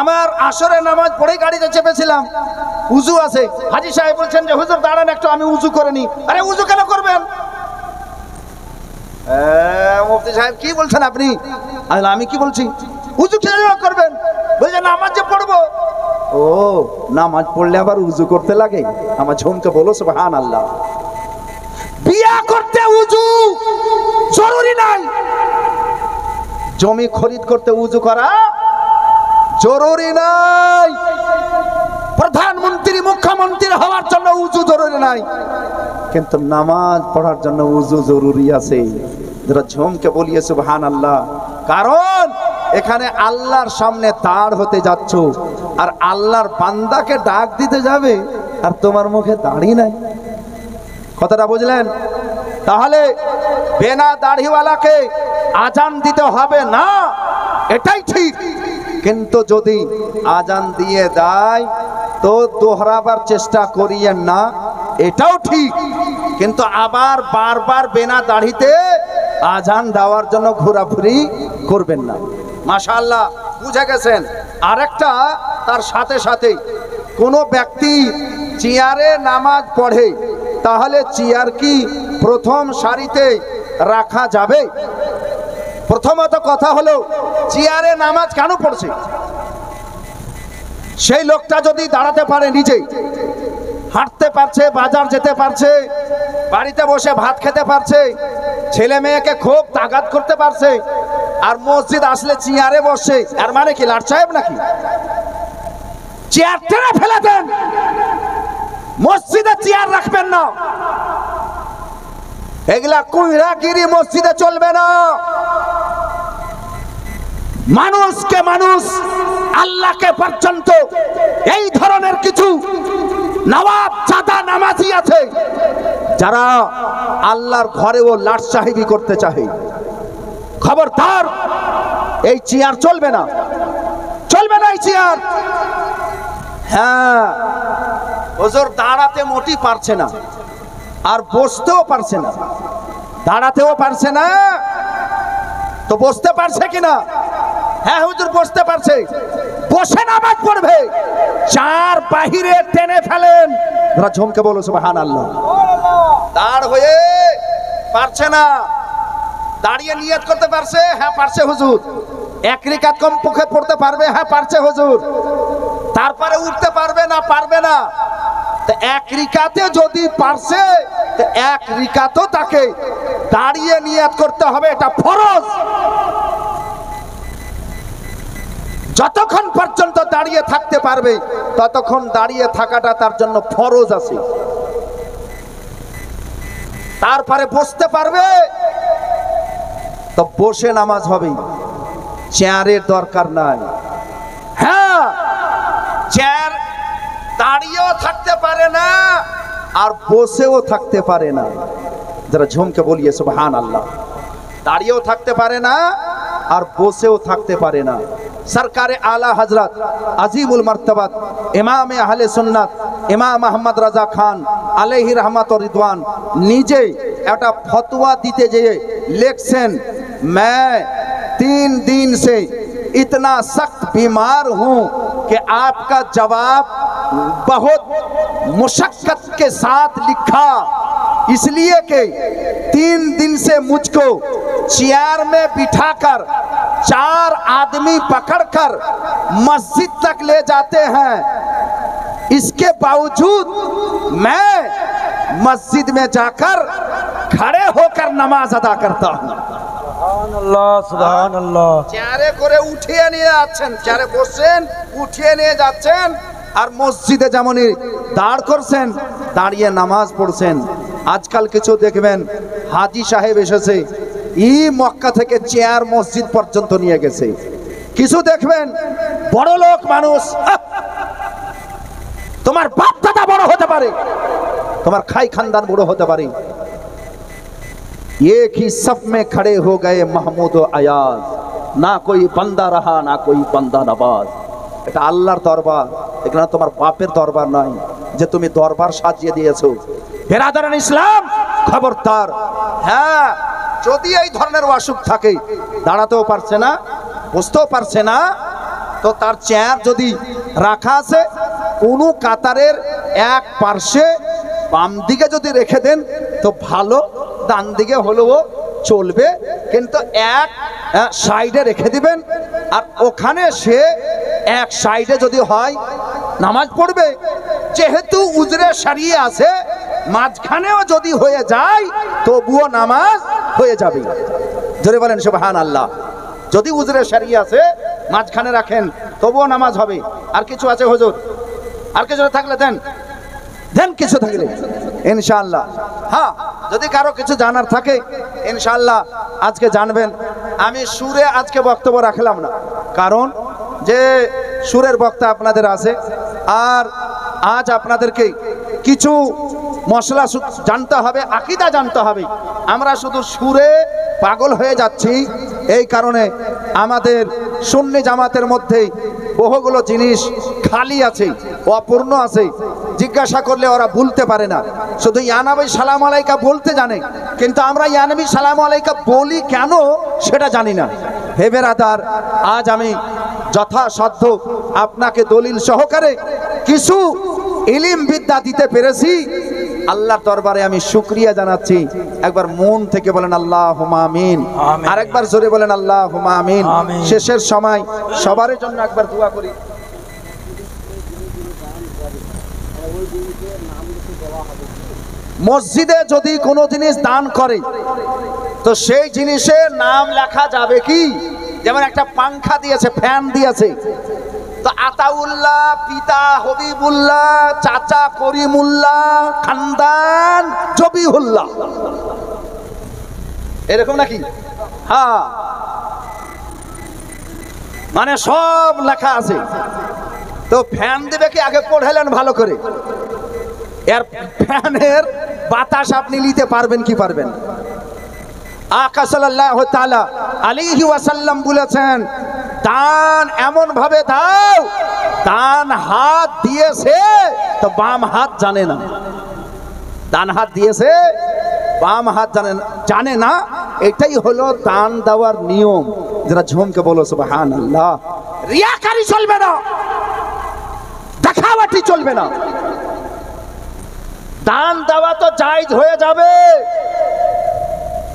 আমার আসরে নামাজ পড়েই গাড়িতে চেপেছিলাম, উজু আছে, হাজী সাহেব বলছেন যে হুজুর দাঁড়ান একটু আমি উজু করে নি। আরে উজু কেন করবেন? মুফতি সাহেব কি বলছেন আপনি? আমি কি বলছি? উজু কেন করবেন? বলছে নামাজ যে পড়বো। ও নামাজ পড়লে আবার উজু করতে লাগে? আমার ঝুমকে বলো সুবহানাল্লাহ। বিয়া করতে উজু জরুরি নাই, জমি খরিদ করতে উজু করা জরুরি নাই, প্রধানমন্ত্রী মুখ্যমন্ত্রী হওয়ার জন্য উজু জরুরি নাই, কিন্তু নামাজ পড়ার জন্য উজু জরুরি আছে। যারা ঝুমকে বলিয়ে সুবহানাল্লাহ। কারণ এখানে আল্লাহর সামনে দাঁড় হতে যাচ্ছ, আর আল্লাহর বান্দাকে ডাক দিতে যাবে, আর তোমার মুখে দাড়ি নাই। কথাটা বুঝলেন? তাহলে বেনা দাড়িওয়ালাকে আজান দিতে হবে না, এটাই ঠিক, কিন্তু যদি আজান দিয়ে দেয় তো দোহরাবার চেষ্টা করিয়েন না, এটাও ঠিক, কিন্তু আবার বারবার বেনা দাড়িতে আজান দেওয়ার জন্য ঘোরাঘুরি করবেন না। মাশাআল্লাহ, বুঝে গেছেন। আরেকটা, তার সাথে সাথে কোনো ব্যক্তি চেয়ারে নামাজ পড়ে, তাহলে চেয়ার কি প্রথম সারিতে রাখা যাবে? প্রথমত কথা হলো, চেয়ারে নামাজ কেন পড়ছে? সেই লোকটা যদি দাঁড়াতে পারে, নিজে হাঁটতে পারছে, বাজার যেতে পারছে, বাড়িতে বসে ভাত খেতে পারছে, ছেলে মেয়েকে খুব তাগাদ করতে পারছে, আর মসজিদ আসলে চেয়ারে বসে, আর মানে কি লাট সাহেব নাকি? চেয়ার টেনে ফেলে দেন, মসজিদে চেয়ার রাখবেন না। এগুলা কুইরাগিরি মসজিদে চলবে না। মানুষকে মানুষ, আল্লাহকে পর্যন্ত এই ধরনের কিছু নওয়াব চাঁদা নামাজি আছে যারা আল্লাহর ঘরেও লাট সাহেবি করতে চায়। খবরদার, এই চেয়ার চলবে না, চলবে না এই চেয়ার। হ্যাঁ, হুজুর দাঁড়াতে মোটি পারছে না, আর বসতেও পারছে না, দাঁড়াতেও পারছে না, তো বসতে পারছে কিনা? হ্যাঁ হুজুর বসতে পারছে, বসে নামাজ পড়বে, চার বাহিরে টেনে ফেলেন। ওরা ঝুমকে বলো সুবহানাল্লাহ। দাঁড় হয়ে পারছে না, দাঁড়িয়ে নিয়ত করতে পারছে? হ্যাঁ পারছে হুজুর। এক রিকাত কম পক্ষে পড়তে পারবে? হ্যাঁ পারছে হুজুর। তারপরে উঠতে পারবে না? পারবে না। তো এক রিকাতে যদি পারছে, তো এক রিকাতও তাকে দাঁড়িয়ে নিয়ত করতে হবে, এটা ফরজ। যতক্ষণ পর্যন্ত দাঁড়িয়ে থাকতে পারবে ততক্ষণ দাঁড়িয়ে থাকাটা তার জন্য ফরজ আছে। তারপরে বসতে পারবে তো বসে নামাজ হবে, চেয়ারের দরকার নাই। হ্যাঁ, চেয়ার দাঁড়িয়েও থাকতে পারে না আর বসেও থাকতে পারে না। যারা ঝুমকে বলিয়ে সুবহানাল্লাহ। দাঁড়িয়েও থাকতে পারে না আর বসেও থাকতে পারে না। সরকারে আলা হযরত আজিমুল মারতাবাত ইমাম আহলে সুন্নাত ইমাম আহমদ রাজা খান আলাইহি रहमत और रिदवान নিজে একটা ফতোয়া দিতে যেয়ে লিখছেন, मैं 3 दिन से इतना सख्त बीमार हूँ कि आपका जवाब बहुत मुशक्कत के साथ लिखा, इसलिए कि 3 दिन से मुझको चेयर में बिठाकर 4 आदमी पकड़कर मस्जिद तक ले जाते हैं, इसके बावजूद मैं मस्जिद में जाकर खड़े होकर नमाज अदा करता हूँ। সুবহানাল্লাহ, সুবহানাল্লাহ। চেয়ারে করে উঠিয়ে নিয়ে যাচ্ছেন, চেয়ারে বসছেন, উঠিয়ে নিয়ে যাচ্ছেন, আর মসজিদে যেমনই দাঁড় করছেন দাঁড়িয়ে নামাজ পড়ছেন। আজকাল কিছু দেখবেন হাজী সাহেব এসেছে, ই মক্কা থেকে চেয়ার মসজিদ পর্যন্ত নিয়ে গেছে। কিছু দেখবেন বড় লোক মানুষ, তো তোমার বাপ দাদা বড় হতে পারে, তোমার খাই খানদান বড় হতে পারে, एक ही सफ में खड़े हो गए महमूद व अयाज, ना कोई बंदा रहा ना कोई बंदा नवाज। এটা আল্লাহর দরবার, এখানে তোমার বাপের দরবার নয় যে তুমি দরবার সাজিয়ে দিয়েছো। বেরাদারান ইসলাম, খবরদার। হ্যাঁ, যদি এই ধরনের অসুখ থাকে, দাঁড়াতেও পারছে না, বসতেও পারছে না, তো তার চেয়ার যদি রাখা আছে কোনো কাতারের এক পার্শ্বে বাম দিকে যদি রেখে দেন তো ভালো, ডান দিকে হলেও চলবে, কিন্তু এক সাইডে রেখে দিবেন। আর ওখানে সে এক সাইডে যদি হয় নামাজ পড়বে, যেহেতু উজরে সারিয়ে আছে, মাঝখানেও যদি হয়ে যায় তবুও নামাজ হয়ে যাবে। জোরে বলেন সুবহানাল্লাহ। যদি উজরে সারিয়ে আছে মাঝখানে রাখেন তবুও নামাজ হবে। আর কিছু আছে হুজুর? আর কিছু থাকলে দেন, দেন কিছু থাকলে ইনশাআল্লাহ। হ্যাঁ, যদি কারো কিছু জানার থাকে ইনশাআল্লাহ আজকে জানবেন। আমি সুরে আজকে বক্তব্য রাখলাম না, কারণ যে সুরের বক্তা আপনাদের আছে, আর আজ আপনাদেরকে কিছু মশলা জানতে হবে, আকীদা জানতে হবে। আমরা শুধু সুরে পাগল হয়ে যাচ্ছি, এই কারণে আমাদের সুন্নি জামাতের মধ্যে বহুগুলো জিনিস খালি আছে, অপূর্ণ আছে। জিজ্ঞাসা করলে ওরা বলতে পারে না, শুধু ইয়ানবী সালাম আলাইকা বলতে জানে, কিন্তু আমরা ইয়ানবী সালাম আলাইকা বলি কেন সেটা জানি না। হে বেরাদার, আজ আমি যথাসাধ্য আপনাকে দলিল সহকারে কিছু ইলম বিদ্যা দিতে পেরেছি। আল্লাহর দরবারে আমি শুকরিয়া জানাচ্ছি। একবার মন থেকে বলেন আল্লাহুম্মা আমিন, আর একবার জোরে বলেন আল্লাহুম্মা আমিন। শেষের সময় সবার জন্য একবার দোয়া করি। মসজিদে যদি কোনো জিনিস দান করে তো সেই জিনিসের নাম লেখা যাবে কি? যেমন একটা পাংখা দিয়েছে, ফ্যান দিয়েছে, তো আতাউল্লাহ, পিতা হবিবুল্লাহ, চাচা করিমুল্লাহ, খানদান জবিহুল্লাহ, এরকম নাকি? হ্যাঁ, মানে সব লেখা আছে। তো ফ্যান দিবে কি? আগে পড়ালেন ভালো করে, এর ফ্যানের বাতাস আপনি নিতে পারবেন কি পারবেন? আকা সাল্লাল্লাহু তাআলা আলাইহি ওয়াসাল্লাম বলেছেন, দান এমন ভাবে দাও, ডান হাত দিয়েছে তো বাম হাত জানে না, ডান হাত দিয়েছে বাম হাত জানে না। এটাই হলো দান দেওয়ার নিয়ম। যারা ঝুমকে বলো সুবহানাল্লাহ। রিয়াকারি চলবে না, দেখাওয়াটি চলবে না। দান দেওয়া তো জায়েজ হয়ে যাবে,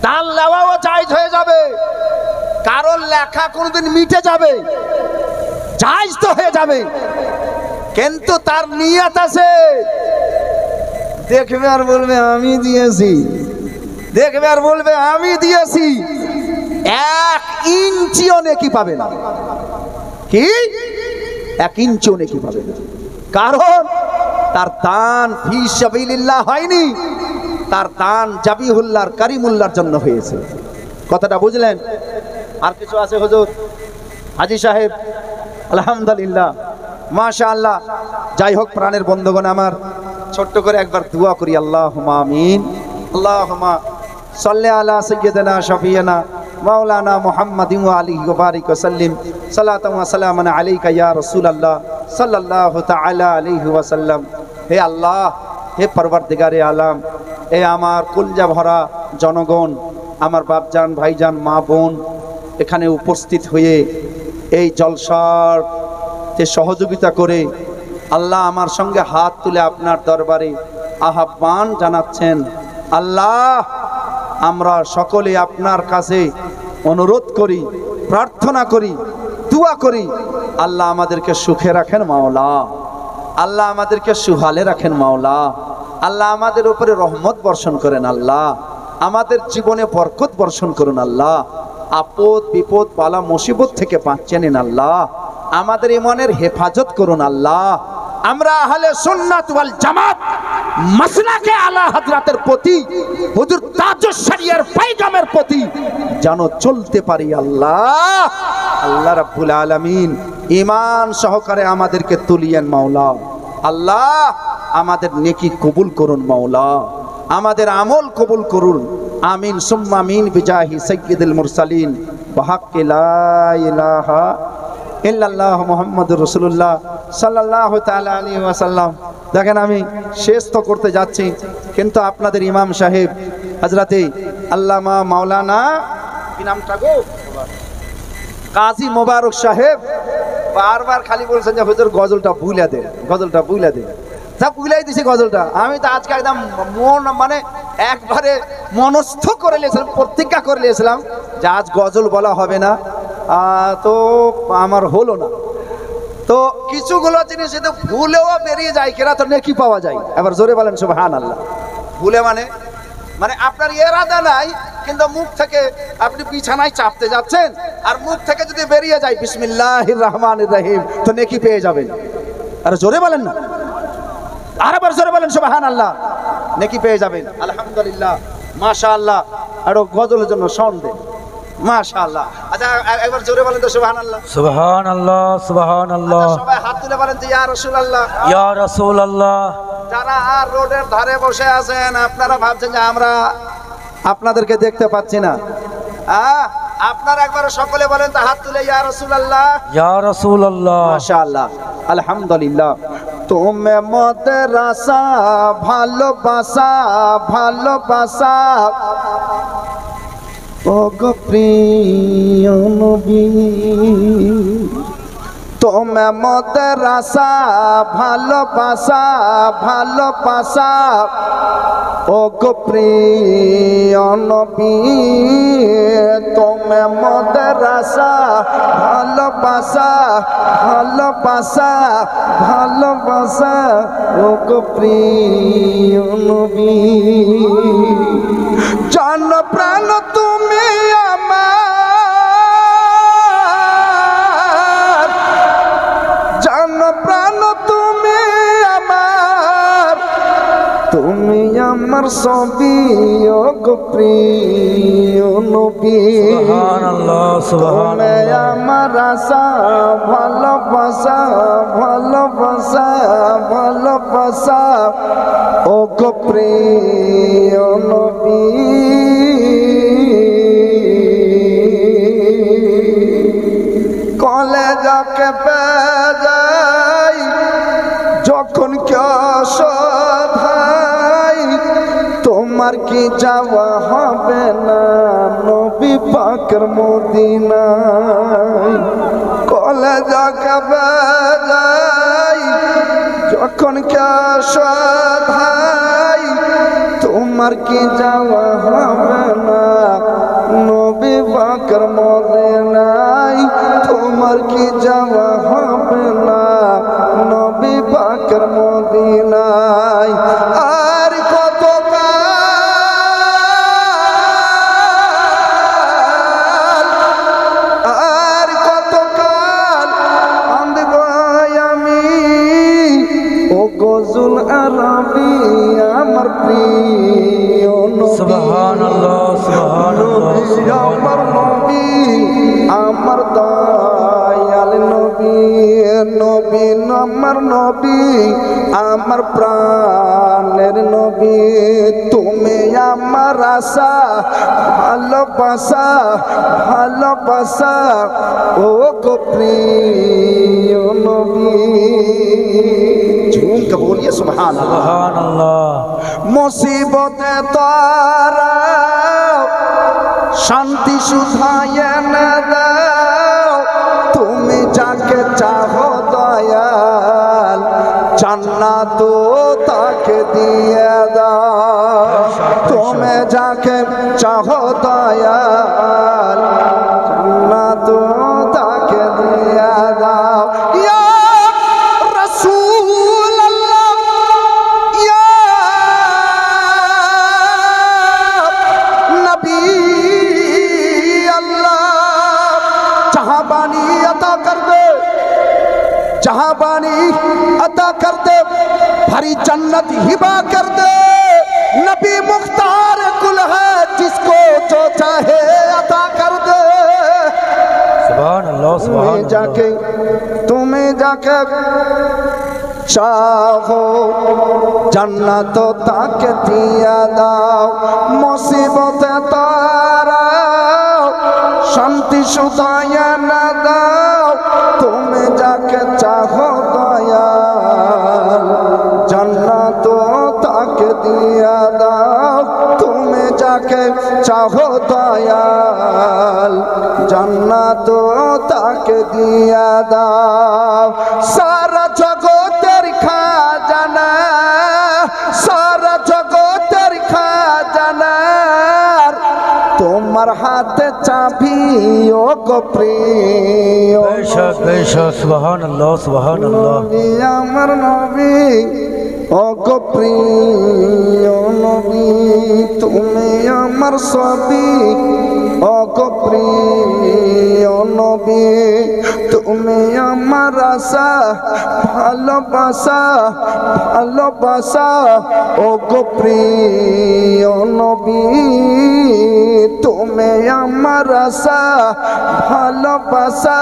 দান নেওয়াও জায়েজ হয়ে যাবে, কারণ লেখা কোনদিন মিটে যাবে, জায়েজ তো হয়ে যাবে, কিন্তু তার নিয়ত আছে। দেখবে আর বলবে আমি দিয়েছি, দেখবে আর বলবে আমি দিয়েছি, 1 ইঞ্চিও নেকি পাবে না। কি? 1 ইঞ্চিও নেকি পাবে না, কারণ তার দান ফি সাবিলিল্লাহ হয়নি, তার দান জাবিহুল্লাহর কারিমুল্লাহর জন্য হয়েছে। কথাটা বুঝলেন? আর কিছু আছে হুজুর? হাজী সাহেব আলহামদুলিল্লাহ, মাশাআল্লাহ। যাই হোক প্রাণের বন্ধুগণ আমার, ছোট্ট করে একবার দোয়া করি। আল্লাহুম্মা আমিন। আল্লাহুম্মা সাল্লি আলা সাইয়্যিদিনা শাফিয়ানা মাওলানা মুহাম্মাদিন ওয়া আলিহি ওয়া বারিক ওয়া সাল্লিম সালাতান ওয়া সালামান আলাইকা ইয়া রাসূলুল্লাহ সাল্লাল্লাহু তাআলা আলাইহি ওয়া সাল্লাম। হে আল্লাহ, হে পরওয়ারদিগারে আলম, এ আমার কলজা ভরা জনগণ, আমার বাপজান, ভাইজান, মা বোন এখানে উপস্থিত হয়ে এই জলসার যে সহযোগিতা করে আল্লাহ আমার সঙ্গে হাত তুলে আপনার দরবারে আহ্বান জানাচ্ছেন। আল্লাহ, আমরা সকলে আপনার কাছে অনুরোধ করি, প্রার্থনা করি, দোয়া করি, আল্লাহ আমাদেরকে সুখে রাখেন মাওলা, আল্লাহ আমাদেরকে সুহালে রাখেন মাওলা, আল্লাহ আমাদের উপরে রহমত বর্ষণ করেন, আল্লাহ আমাদের জীবনে বরকত বর্ষণ করুন, আল্লাহ আপদ বিপদ বালা মুসিবত থেকে বাঁচিয়ে নিন, আল্লাহ আমাদের ইমানের হেফাজত করুন, আল্লাহ আমরা আহলে সুন্নাত ওয়াল জামাত মাসলাকে আলা হযরতের প্রতি, হুজুর তাজুশ শরিয়ার পয়গামের প্রতি যেন চলতে পারি। আল্লাহ, আল্লাহ রাব্বুল আলামিন ঈমান সহকারে আমাদেরকে তুলিয়েন মাওলা। আল্লাহ আমাদের নেকি কবুল করুন মাওলা, আমাদের আমল কবুল করুন। আমিন সুম্মা আমিন বিজাহি সাইয়্যিদুল মুরসালিন বিহাক্কি লা ইলাহা ইল্লাল্লাহ মুহাম্মাদুর রাসূলুল্লাহ সাল্লাল্লাহু তাআলা আলাইহি ওয়াসাল্লাম। দেখেন আমি শেষ তো করতে যাচ্ছি, কিন্তু আপনাদের ইমাম সাহেব হযরতে আল্লামা মাওলানা কি নামটা গো, কাজী মোবারক সাহেব বারবার খালি বলছেন যে হুজুর গজলটা ভুলে দেন, গজলটা ভুলে দেন। তা ভুলাই দিছি গজলটা। আমি তো আজকে একদম মন মানে একবারে মনস্থ করে নিয়েছিলাম, প্রতিজ্ঞা করে নিয়েছিলাম যে আজ গজল বলা হবে না, তো আমার হলো না। তো কিছুগুলো জিনিস যদি ভুলেও বেরিয়ে যায় কেনা তো নেকি পাওয়া যায়। এবার জোরে বলেন সুবহানাল্লাহ। ভুলে মানে মানে আপনার ইরাদা নাই, কিন্তু মুখ থেকে আপনি বিছানায় চাপতে যাচ্ছেন আর মুখ থেকে যদি বেরিয়ে যায় বিসমিল্লাহির রহমানির রহিম, তো নেকি পেয়ে যাবেন। আর জোরে বলেন না, আরেকবার জোরে বলেন সুবহানাল্লাহ, নেকি পেয়ে যাবেন। আলহামদুলিল্লাহ, মাশাআল্লাহ। আর গজলের জন্য সাউন্ড দেন, মাশাআল্লাহ। আচ্ছা একবার জোরে বলেন তো সুবহানাল্লাহ। সুবহানাল্লাহ, সুবহানাল্লাহ। আচ্ছা, সবাই হাত তুলে বলেন যে ইয়া রাসূলুল্লাহ, ইয়া রাসূলুল্লাহ। যারা আর রোডের ধারে বসে আছেন আপনারা ভাবছেন যে আমরা আপনাদেরকে দেখতে পাচ্ছি না, আপনারা একবার সকলে বলেন তো হাত তুলে ইয়া রাসূলুল্লাহ, ইয়া রাসূলুল্লাহ। মাশাআল্লাহ, আলহামদুলিল্লাহ। তুমি মোদের আশা ভালোবাসা ভালোবাসা ও গো প্রিয় নবী, তুমি মোদের আশা ভালোবাসা ভালোবাসা ও গো প্রিয় নবী, তুমি মোদের আশা ভালোবাসা ভালোবাসা ভালোবাসা ও গো প্রিয় নবী। জান প্রাণ তুমি আমার, জান প্রাণ তুমি আমার, তুমি আমার সবই ও গো প্রিয় নবী। সুবহানাল্লাহ, সুবহানাল্লাহ। তুমি আমার আশা ভালোবাসা ভালোবাসা ভালোবাসা ও গো প্রিয় নবী। কলেজাকে বেজাই যখন ভাই, তোমার কি যাওয়া হবে না নবী পাকের মদিনায়। কলেজাকে বেজাই যখন ভাই, তোমার কি যাওয়া হবে না নবী পাকের মদিনায়। তোমার কি যাওয়া হবে না নবী পাকের মদিনায়। আর কত কাল, আর কত কাল কাঁদব আমি ও গজল আরবি আমার প্রিয় নবী। সুবহানাল্লাহ, সুবহানাল্লাহ, আমার নবী আমার দয়াল নবী, নবী আমার নবী আমার প্রাণের নবী। তুমি আমার আশা ভালোবাসা ভালোবাসা ও গো প্রিয় নবী। ঝুম কে বলিয়ে সুবহানাল্লাহ। সুবহানাল্লাহ। মুসিবতে তারা শান্তি সুধায় না দাও, তুমি যাকে চাহো দয়াল জান্নাত তাকে দিয়ে দাও। তুমি যাকে চাহো দয়াল জান্নাত তাকে দিয়ে দাও। ইয়া রাসূলুল্লাহ, ইয়া নবী আল্লাহ, जहां बानी अता कर दे, जहां बानी अता कर दे, भरी जन्नत हिबा कर दे। नबी मुख्तार कुल है जिसको जो चाहे अता कर दे। सुभान अल्लाह, सुभान तुम्हें जाके চাহো জান্নাত তাকে দিয়া দাও মুসিবতে তারাও শান্তি সুদায়া না দাও তুমি যাকে চাহো দয়াল জান্নাত তাকে দিয়া দাও তুমি যাকে চাহো দয়াল জান্নাত তাকে দিয়া দাও সারা জগতের খাজানা সারা জগতের খাজানার তোমার হাতে চাবি ও গো প্রিয় বেশক বেশক সুবহানাল্লাহ সুবহানাল্লাহ নবী আমার নবী ও গো প্রিয় নবী তুমি আমার সবই ও গো প্রিয় নবী তুমি আমার আশা ভালোবাসা ভালোবাসা ও গো প্রিয় নবী তুমি আমার আশা ভালোবাসা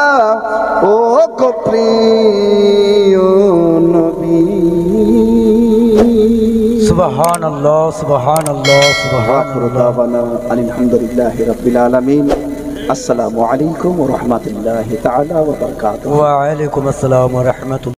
ও গো প্রিয় নবী সুবহানাল্লাহ সুবহানাল্লাহ সুবহানাল্লাহ আলহামদুলিল্লাহি রাব্বিল আলামিন আসসালামু আলাইকুম ওয়া রাহমাতুল্লাহি তাআলা ওয়া বারাকাতুহু ওয়া আলাইকুম আসসালাম ওয়া রাহমাতুল্লাহ